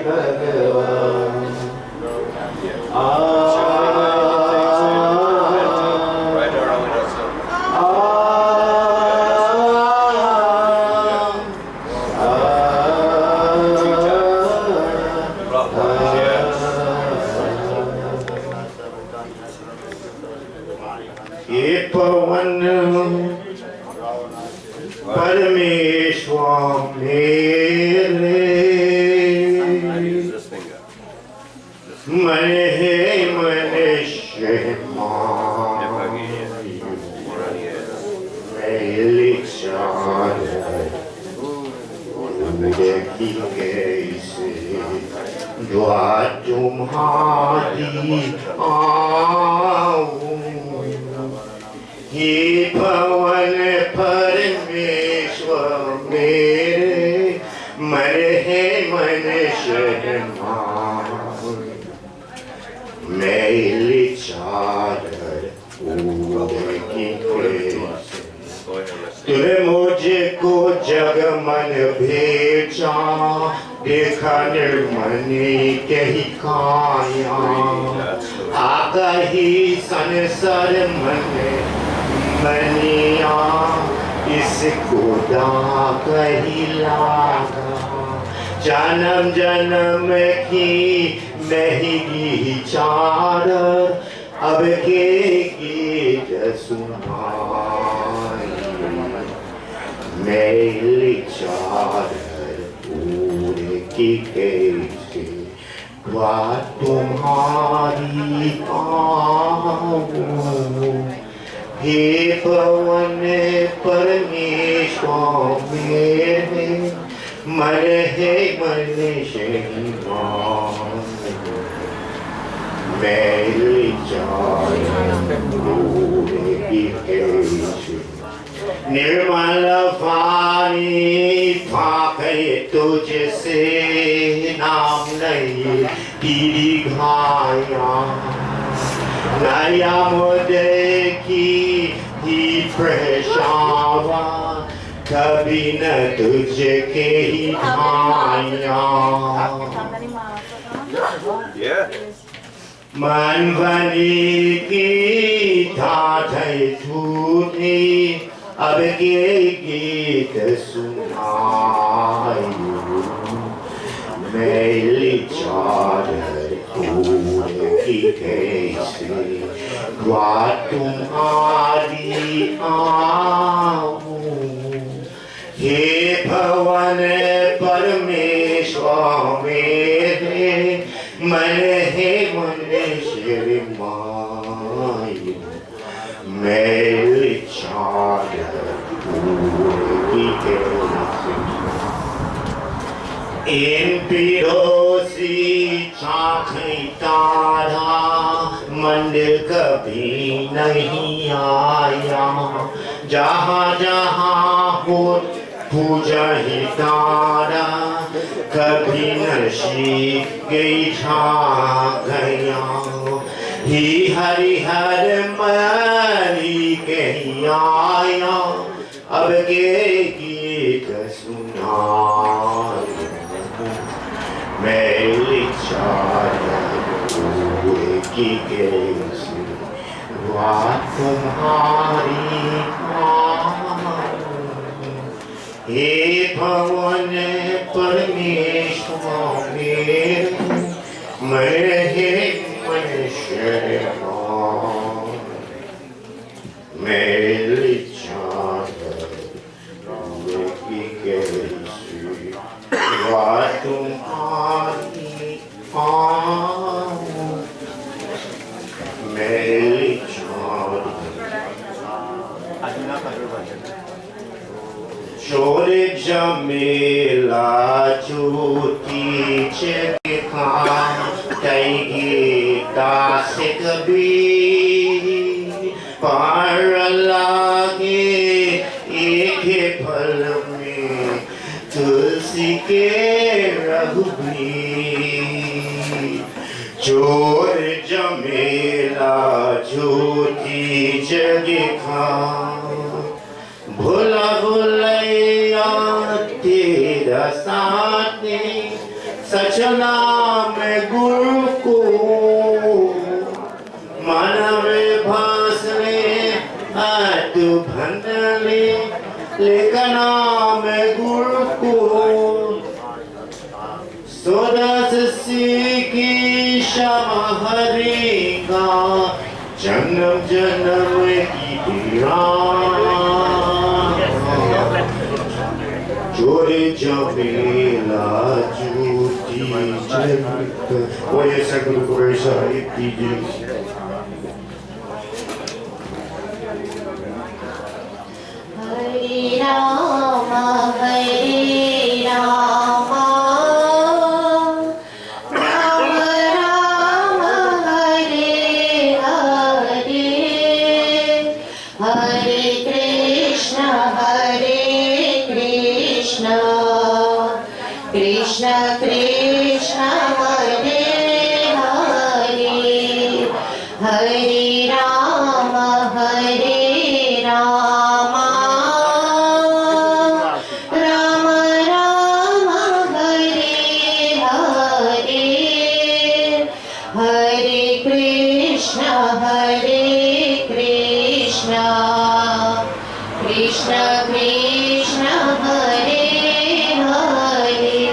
भगवान Right around us. ये पवन परमेश्वर मेरे This finger. मन है मनुष्य मेरी चार देखी कैसे दुआ तुम्हारी आऊं ये पवन परमेश्वर मेरे मन है मनुष्य मेरी चादर उड़ की कैसे तूने मुझको जग मन भेजा देखा निर्मनी के ही काया आगा ही संसार मन मनिया इसको दाग ही लागा जन्म जन्म की महंगी चादर अब के गीत सुनाई मेरी चादर पूरे की कैसे बात तुम्हारी आऊं हे पवन परमेश्वर मेरे मन है मनुष्य मेरी चादर पूरे की कैसे निर्मल पानी फाके तुझसे नाम नहीं तेरी घाया नया मुझे की ही प्रशावा कभी न तुझके ही ढाया Yeah. मन बनी की ठाठे झूठी अब के गीत सुनायो मेरी चादर फूल की कैसे द्वा तुम्हारी आओ हे भवन परमेश्वर मेरे मन है मनुष्य मायो मेरी चादर फूल की कैसे इन पीड़ोसी चाखी तारा मंदिर कभी नहीं आया जहाँ जहाँ हो पूजा ही तारा कभी नशी गई छा गया ही हरिहर मरी कहीं आया अब के गीत सुना मेरी चादर फूल की कैसी बात तुम्हारी हे भवन परमेश्वर मेरे मैं हे मनुष्य मेरी चादर फूल की कैसी बात तुम्हारी मेरी चादर चोर जमेला चूती चेखा कई दास कबीर पार लागे एक फल में तुलसी के रघुबीर चोर जमेला झूठी जगखा भुला भुलैया तेरा साथे सच नाम गुरु को मन में भास ले तू भन लेका नाम गुरु को सोदस की क्षमा हरेगा जन्म जन्म की पीड़ा चोरे जमेला झूठी जगत ओए सगुरु को साहिब कीजिए हरे राम हरे Ram Ram Ram Hare Hare Hare Krishna Krishna Krishna Hare Hare Hare Ram Ram Ram Hare Hare Hare Krishna Krishna Krishna Hare Hare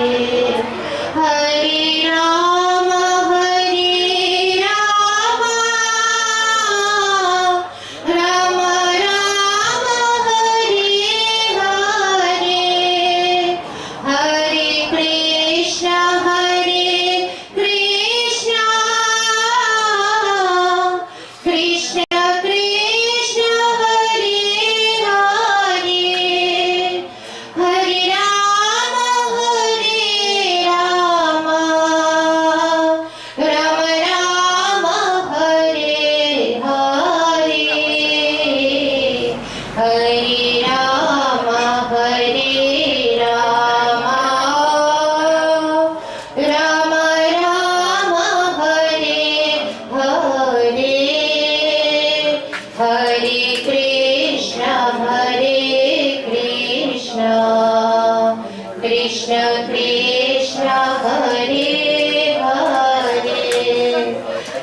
Krishna Krishna Hare Hare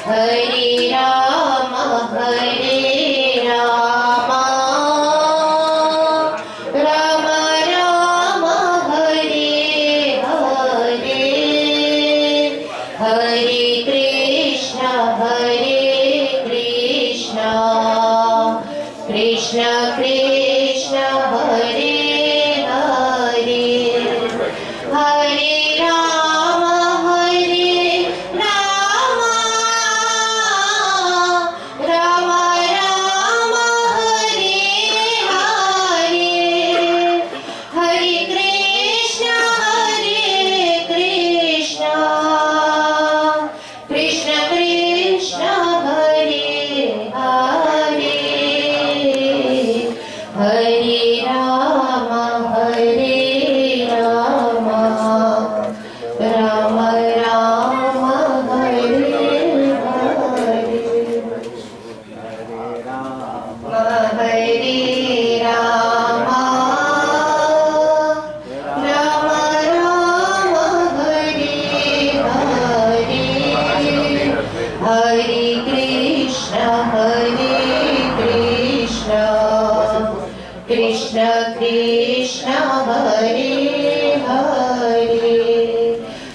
Hare Rama Hare Rama Rama Rama Hare Hare Hare Krishna Krishna Krishna Hare Hare Hare Rama Rama Rama Hare Hare Hare Krishna Krishna Krishna Hare Hare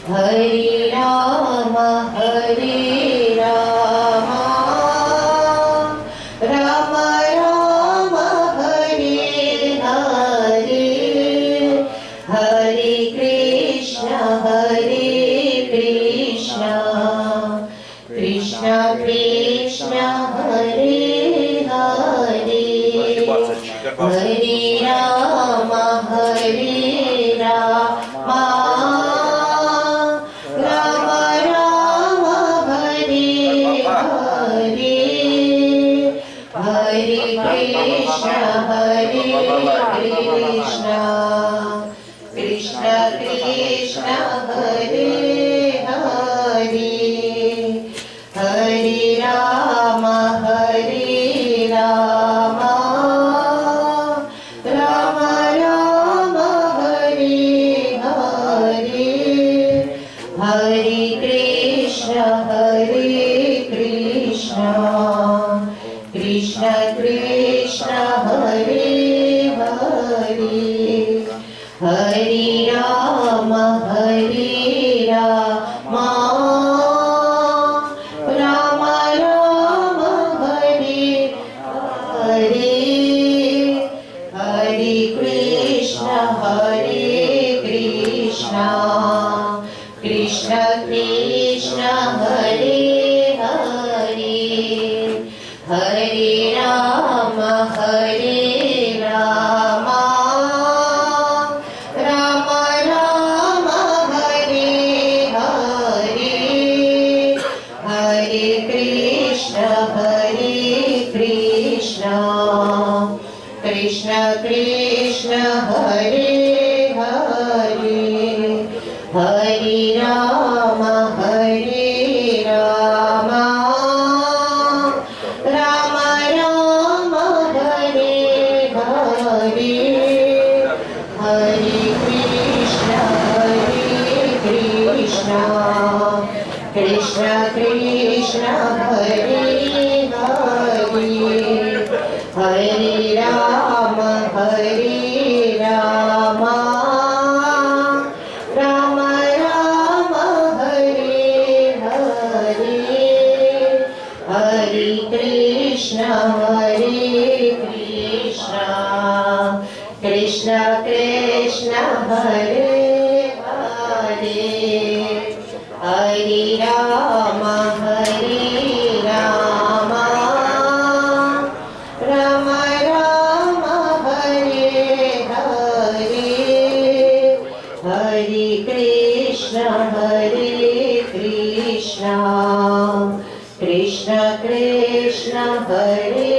Hare Rama Rama Rama Hare Hare Hare Rama Rama Rama Hare Hare Hare Krishna Krishna Krishna Hare Hare Hare Rama Rama Rama Hare Hare Hare Krishna Krishna Krishna Hare Hare Hare Rama Rama Rama Hare Hare Hare Krishna Krishna Krishna Hare Hare Hare Rama Rama Rama Rama Hare Hare Hare Krishna Krishna Krishna Hare Hare Hare Rama Rama Rama Rama Hare Hare Hare Krishna Krishna Krishna Hare Hare Hare Rama Rama Rama Rama Hare Hare Hare Krishna Krishna Krishna Hare Hare Hare Rama Rama Rama Rama Hare Hare Hare Krishna Krishna Krishna Hare Hare Hare Rama Rama Rama Rama Hare Hare Hare Krishna Krishna Krishna Hare Hare Hare Rama Rama Rama Rama Hare Hare Hare Krishna Krishna Krishna Hare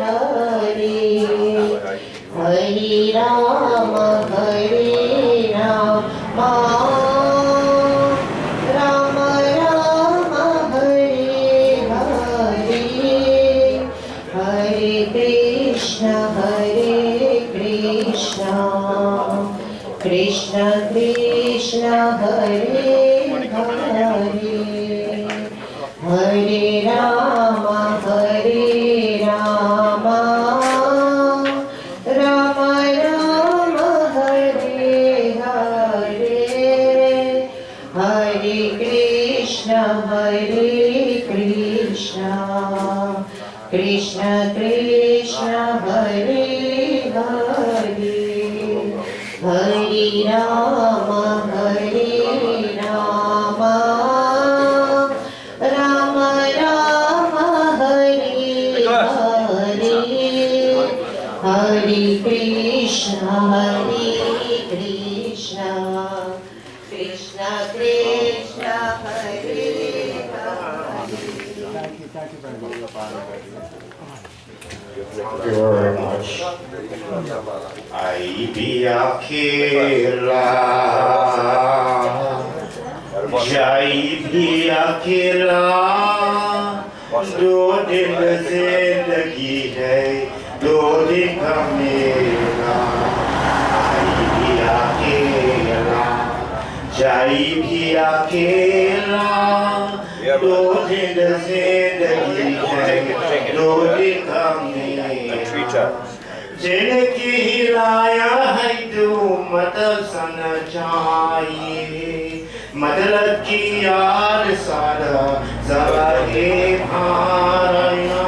Hare Hare Rama Rama Rama Rama Hare Hare Hare Krishna Krishna Krishna Krishna Hare Hare Hare Rama Rama Rama Hare Hare Hare Krishna Krishna Krishna Hare Hare Hare Rama Rama Rama Hare Hare Hare Krishna Krishna Krishna Hare Thank you very much. Ai Bia Kela, Jai Bia Kela, Do Din Zindagi Hai, Do Din Kamela. Ai Bia Kela, Jai Bia Kela, Do Din Zindagi Hai, Do Din Kamela. जिनकी हिलाया है तू मतलब सन चाहिए मतलब की यार सारा सवारे भाराया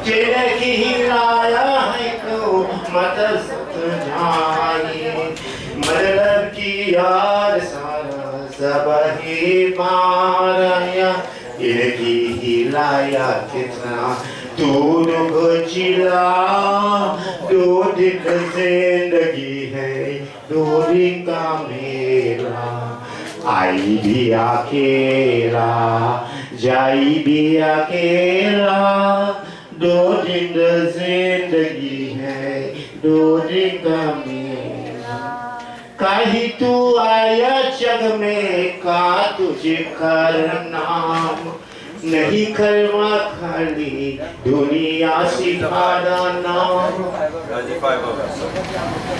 जिनकी हिलाया है तू मतलब सन चाहिए मतलब की यार सारा सवारे भाराया इनकी हिलाया कितना तू दुख चिला दो दिन जिंदगी है दो दिन का मेला आई भी अकेला जाई भी अकेला दो दिन जिंदगी है दो दिन का मेला कहीं तू आया जग में का तुझे करना नहीं कलमा खाली दुनिया सिखाना नाम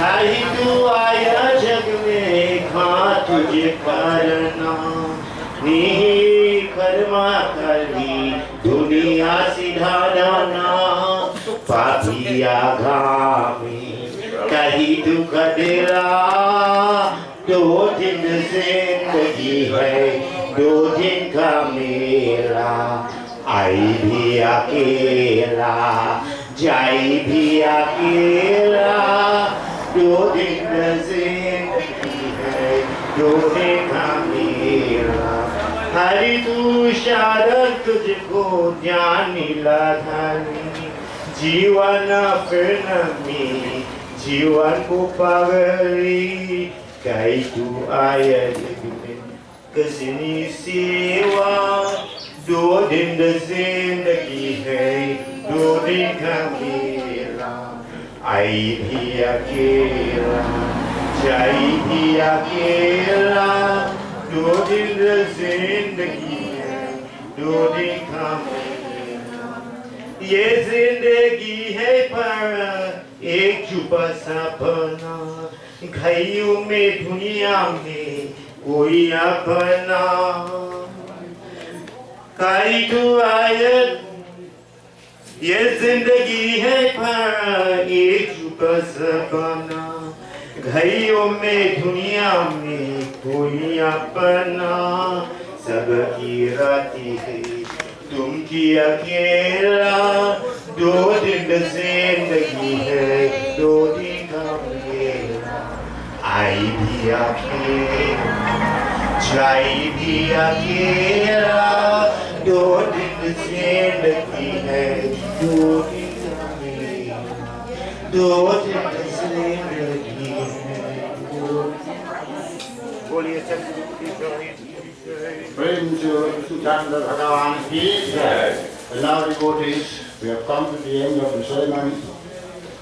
कहीं तू आया जग में खा तुझे करना नहीं कलमा खाली दुनिया सिखाना नाम पापिया गामी कहीं तू कदेरा दो दिन जिंदगी है दो दिन का मेला आई भी अकेला जाई भी अकेला दो दिन जिंदगी है दो दिन का मेला हरि तू शारद तुझको ज्ञानी लाधानी जीवन फिर में जीवन को पागली कई तू आया कसनी सेवा दो दिन जिंदगी है दो दिन का मेला आई भी अकेला जाई भी अकेला दो दिन जिंदगी है दो दिन का मेला ये जिंदगी है पर एक छुपा सपना घाइयों में दुनिया में कोई अपना कई तो आयत ये जिंदगी है पर एक छुपा सपना घाइयों में दुनिया में कोई अपना सबकी राती है तुम की अकेला दो दिन जिंदगी है दो दिन का मेला आई भी अकेला जाई भी अकेला दो दिन जिंदगी है दो दिन का मेला दो दिन जिंदगी है बोलिए Praying to Sutanda Bhagavan ki jai. Now devotees, we have come to the end of the ceremony.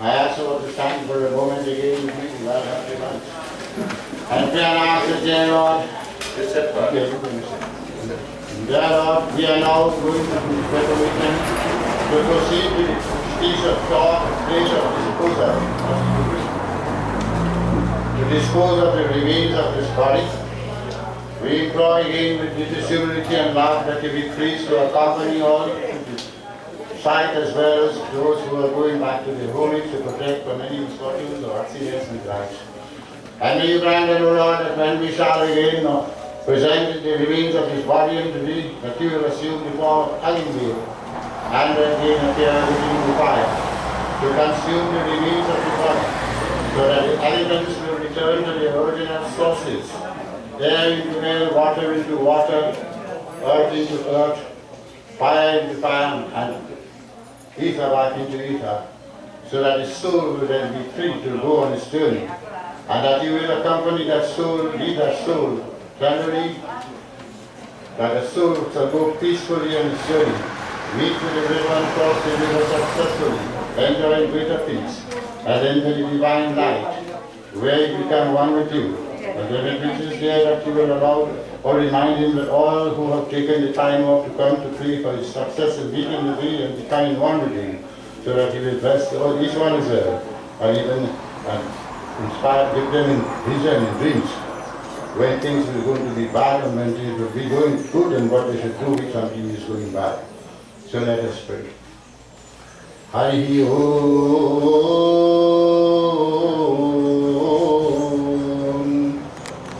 I ask you to stand for a moment again. Lord, have the lunch. And pray and ask the dear Lord. Dear Lord, we are now going to the preparation to proceed with the speech of God, speech of the Buddha. To dispose of the remains of this body. We implore again with this humility and love that you be pleased to accompany all sight as well as those who are going back to their homes to protect from any misfortunes or accidents and crimes. And may you grant, O Lord, that when we shall again present the remains of his body unto thee, that you will assume the form of hanging veil, and again appear within the fire, to consume the remains of the body, so that the elements will return to their original sources. Air into air, water into water, earth into earth, fire into fire, and ether back into ether, so that the soul will then be free to go on its journey, and that you will accompany that soul, lead that soul tenderly, that the soul shall go peacefully on its journey, meet with the river and cross the river successfully, enjoy greater peace, and enter the divine light, where you become one with you. And when it reaches there, that you will allow or remind him that all who have taken the time off to come to pray for his success in meeting with thee and becoming one with thee, so that he will bless each one as well, and even inspire, give them in vision and dreams, when things are going to be bad and when things will be going good and what they should do if something is going bad. So let us pray. Hari Om.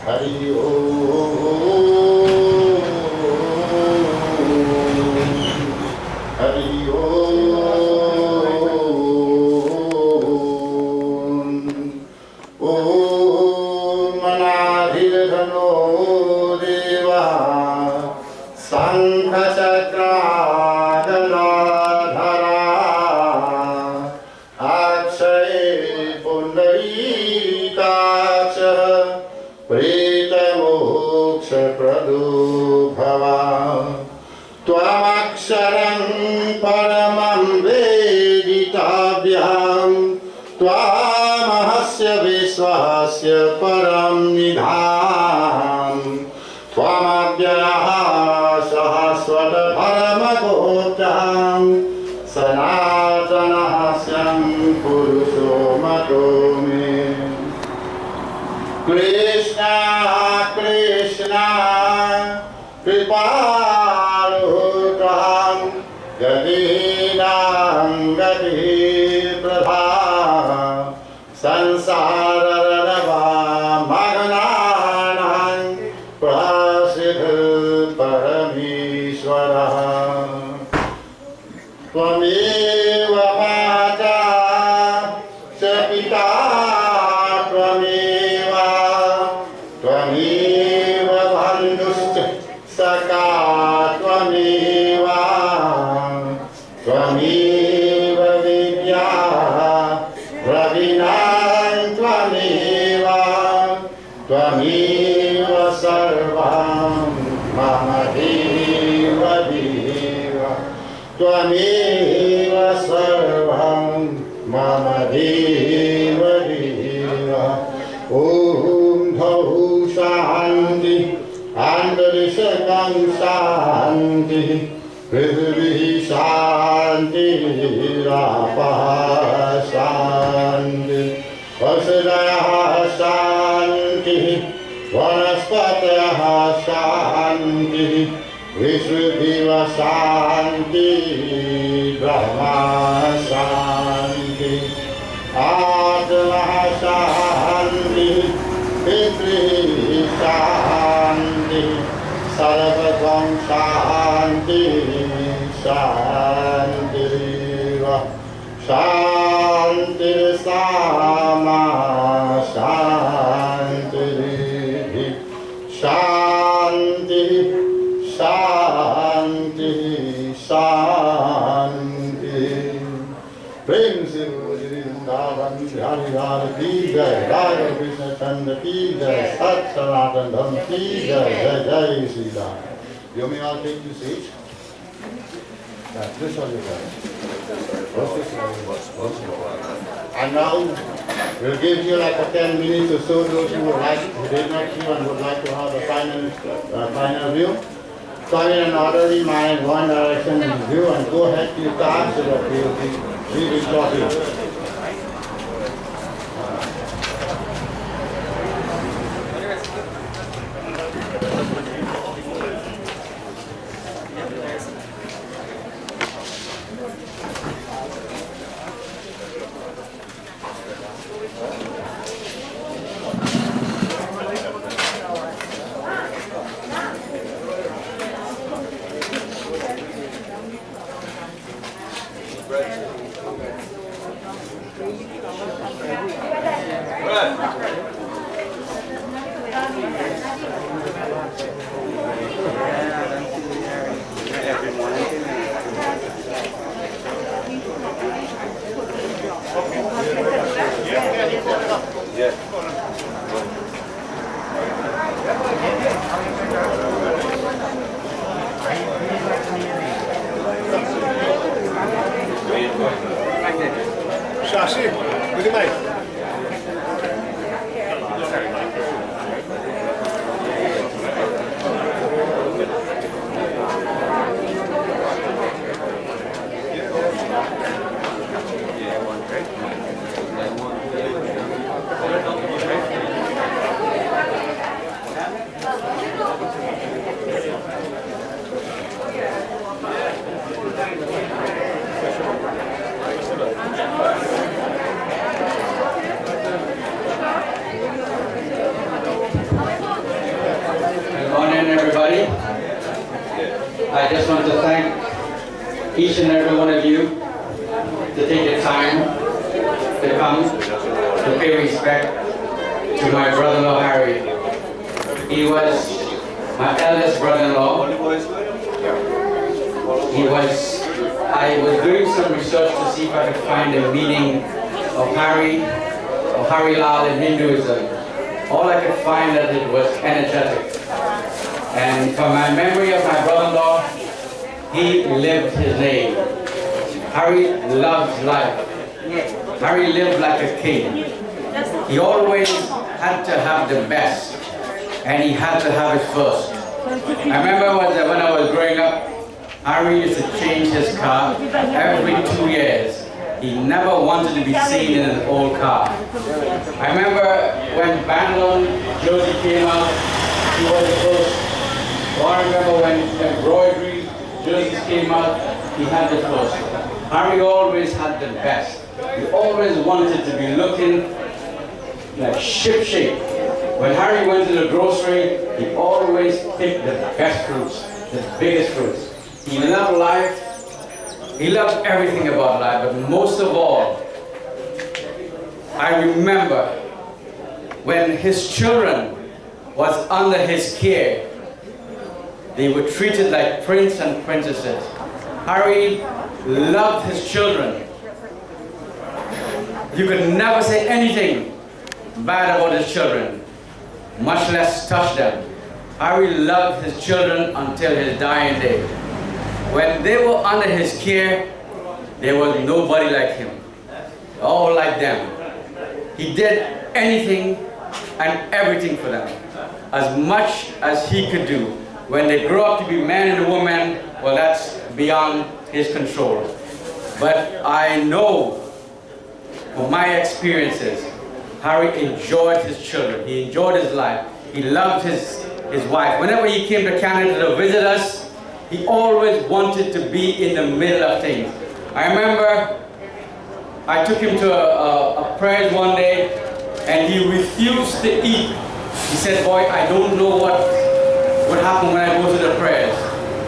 Hari Om. Hari Om. Om Manadhirano Deva Sankhachakra Twamaksharam paramam veditavyam Twamahasya viswasya param nidham Twamabhyaha sahaswata paramagotam Sanatanahasyam purusho matome Krishna Krishna Kripalutam Gadinam Gadi Pradha Sansara Radava Magananam Prasidh Paramishwara Tvameva Mata Sapita Tvameva Bandhuscha Saka Tvameva Tvameva Vidya Ravinam Tvameva Tvameva Sarvam Mama Deva Deva Tvameva Sarvam Mama Deva Deva Om Dhavu Shanti Antarishakam Shanti Prithvi Shanti Rapaha Shanti Vasadaya Shanti Vanaspataya Shanti Vishwadeva Shanti Brahma Shanti Atma Shanti Pitri Shanti Sarvatam Shanti Shanti Shanti Sama Shanti Shanti Shanti Shanti Prem se Vrindavan Harrilal ki jai, Radha Krishna Chandra ki jai, Sat Sanatan Dham ki jai, Jai Jai Sri Ram. You may all take your seats. This one you got. And now we'll give you like a 10 minutes or so, those who would like, who did not see and would like to have a final view. Come in an orderly mind, one direction in view, and go ahead to your car so that we will be really shortly. Shashi, with the mic. Everybody, I just want to thank each and every one of you to take the time to come to pay respect to my brother-in-law Harry. He was my eldest brother-in-law. I was doing some research to see if I could find the meaning of Harrilal in Hinduism. All I could find that it was energetic. And from my memory of my brother-in-law, he lived his name. Harry loved life. Harry lived like a king. He always had to have the best, and he had to have it first. I remember when I was growing up, Harry used to change his car every 2 years. He never wanted to be seen in an old car. I remember when Bangalore Jersey came out, he was the first. I remember when embroidery jerseys came out, he had the first. Harry always had the best. He always wanted to be looking like ship-shape. When Harry went to the grocery, he always picked the best fruits, the biggest fruits. He loved life. He loved everything about life, but most of all, I remember when his children was under his care, they were treated like prince and princesses. Harry loved his children. You could never say anything bad about his children, much less touch them. Harry loved his children until his dying day. When they were under his care, there was nobody like him, all like them. He did anything and everything for them, as much as he could do. When they grow up to be man and woman, well, that's beyond his control. But I know from my experiences, Harry enjoyed his children. He enjoyed his life. He loved his wife. Whenever he came to Canada to visit us, he always wanted to be in the middle of things. I remember I took him to a prayer one day, and he refused to eat. He said, "Boy, I don't know what happen when I go to the prayers."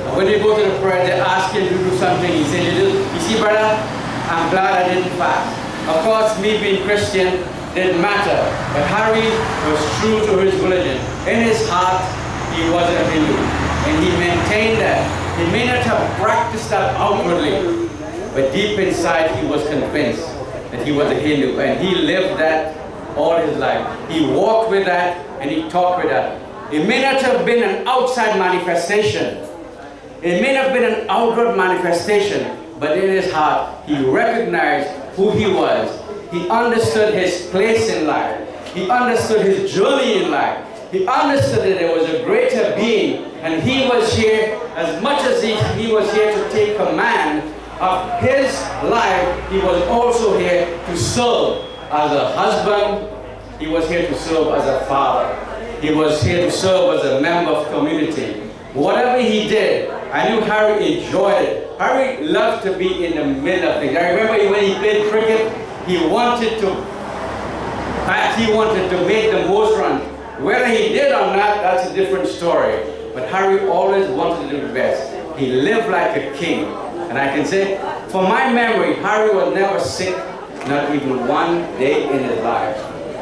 And when they go to the prayers, they ask him to do something. He said, "You see, brother, I'm glad I didn't fast." Of course, me being Christian didn't matter, but Harry was true to his religion. In his heart, he was a Hindu, and he maintained that. He may not have practiced that outwardly, but deep inside, he was convinced that he was a Hindu, and he lived that all his life. He walked with that, and he talked with that. It may not have been an outside manifestation. It may not have been an outward manifestation, but in his heart, he recognized who he was. He understood his place in life. He understood his journey in life. He understood that there was a greater being, and he was here, as much as he was here to take command of his life, he was also here to serve as a husband. He was here to serve as a father. He was here to serve as a member of community. Whatever he did, I knew Harry enjoyed it. Harry loved to be in the middle of things. I remember when he played cricket, he wanted to make the most runs. Whether he did or not, that's a different story. But Harry always wanted to do the best. He lived like a king. And I can say, from my memory, Harry was never sick, not even one day in his life.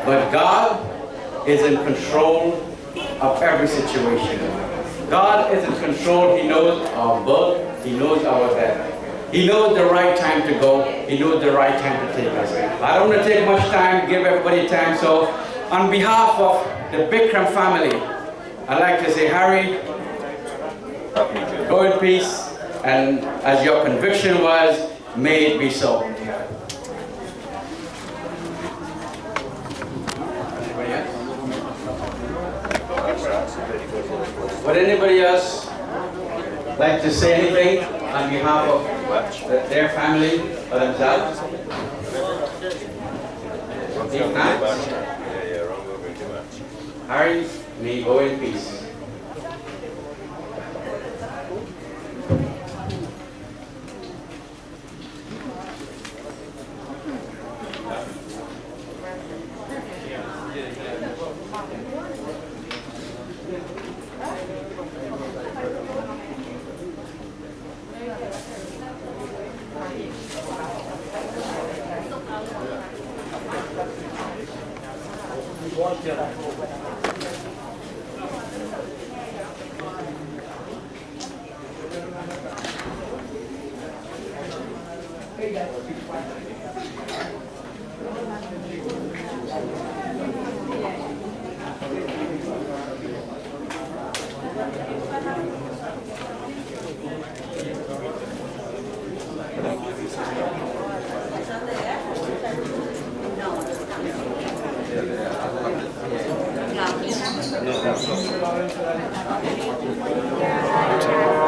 But God is in control of every situation. God is in control. He knows our birth. He knows our death. He knows the right time to go. He knows the right time to take us. I don't want to take much time, give everybody time. So on behalf of the Bikram family, I'd like to say, Harry, go in peace. And as your conviction was, may it be so. Would anybody else like to say anything on behalf of their family or themselves? If not, Harry, may go in peace. No.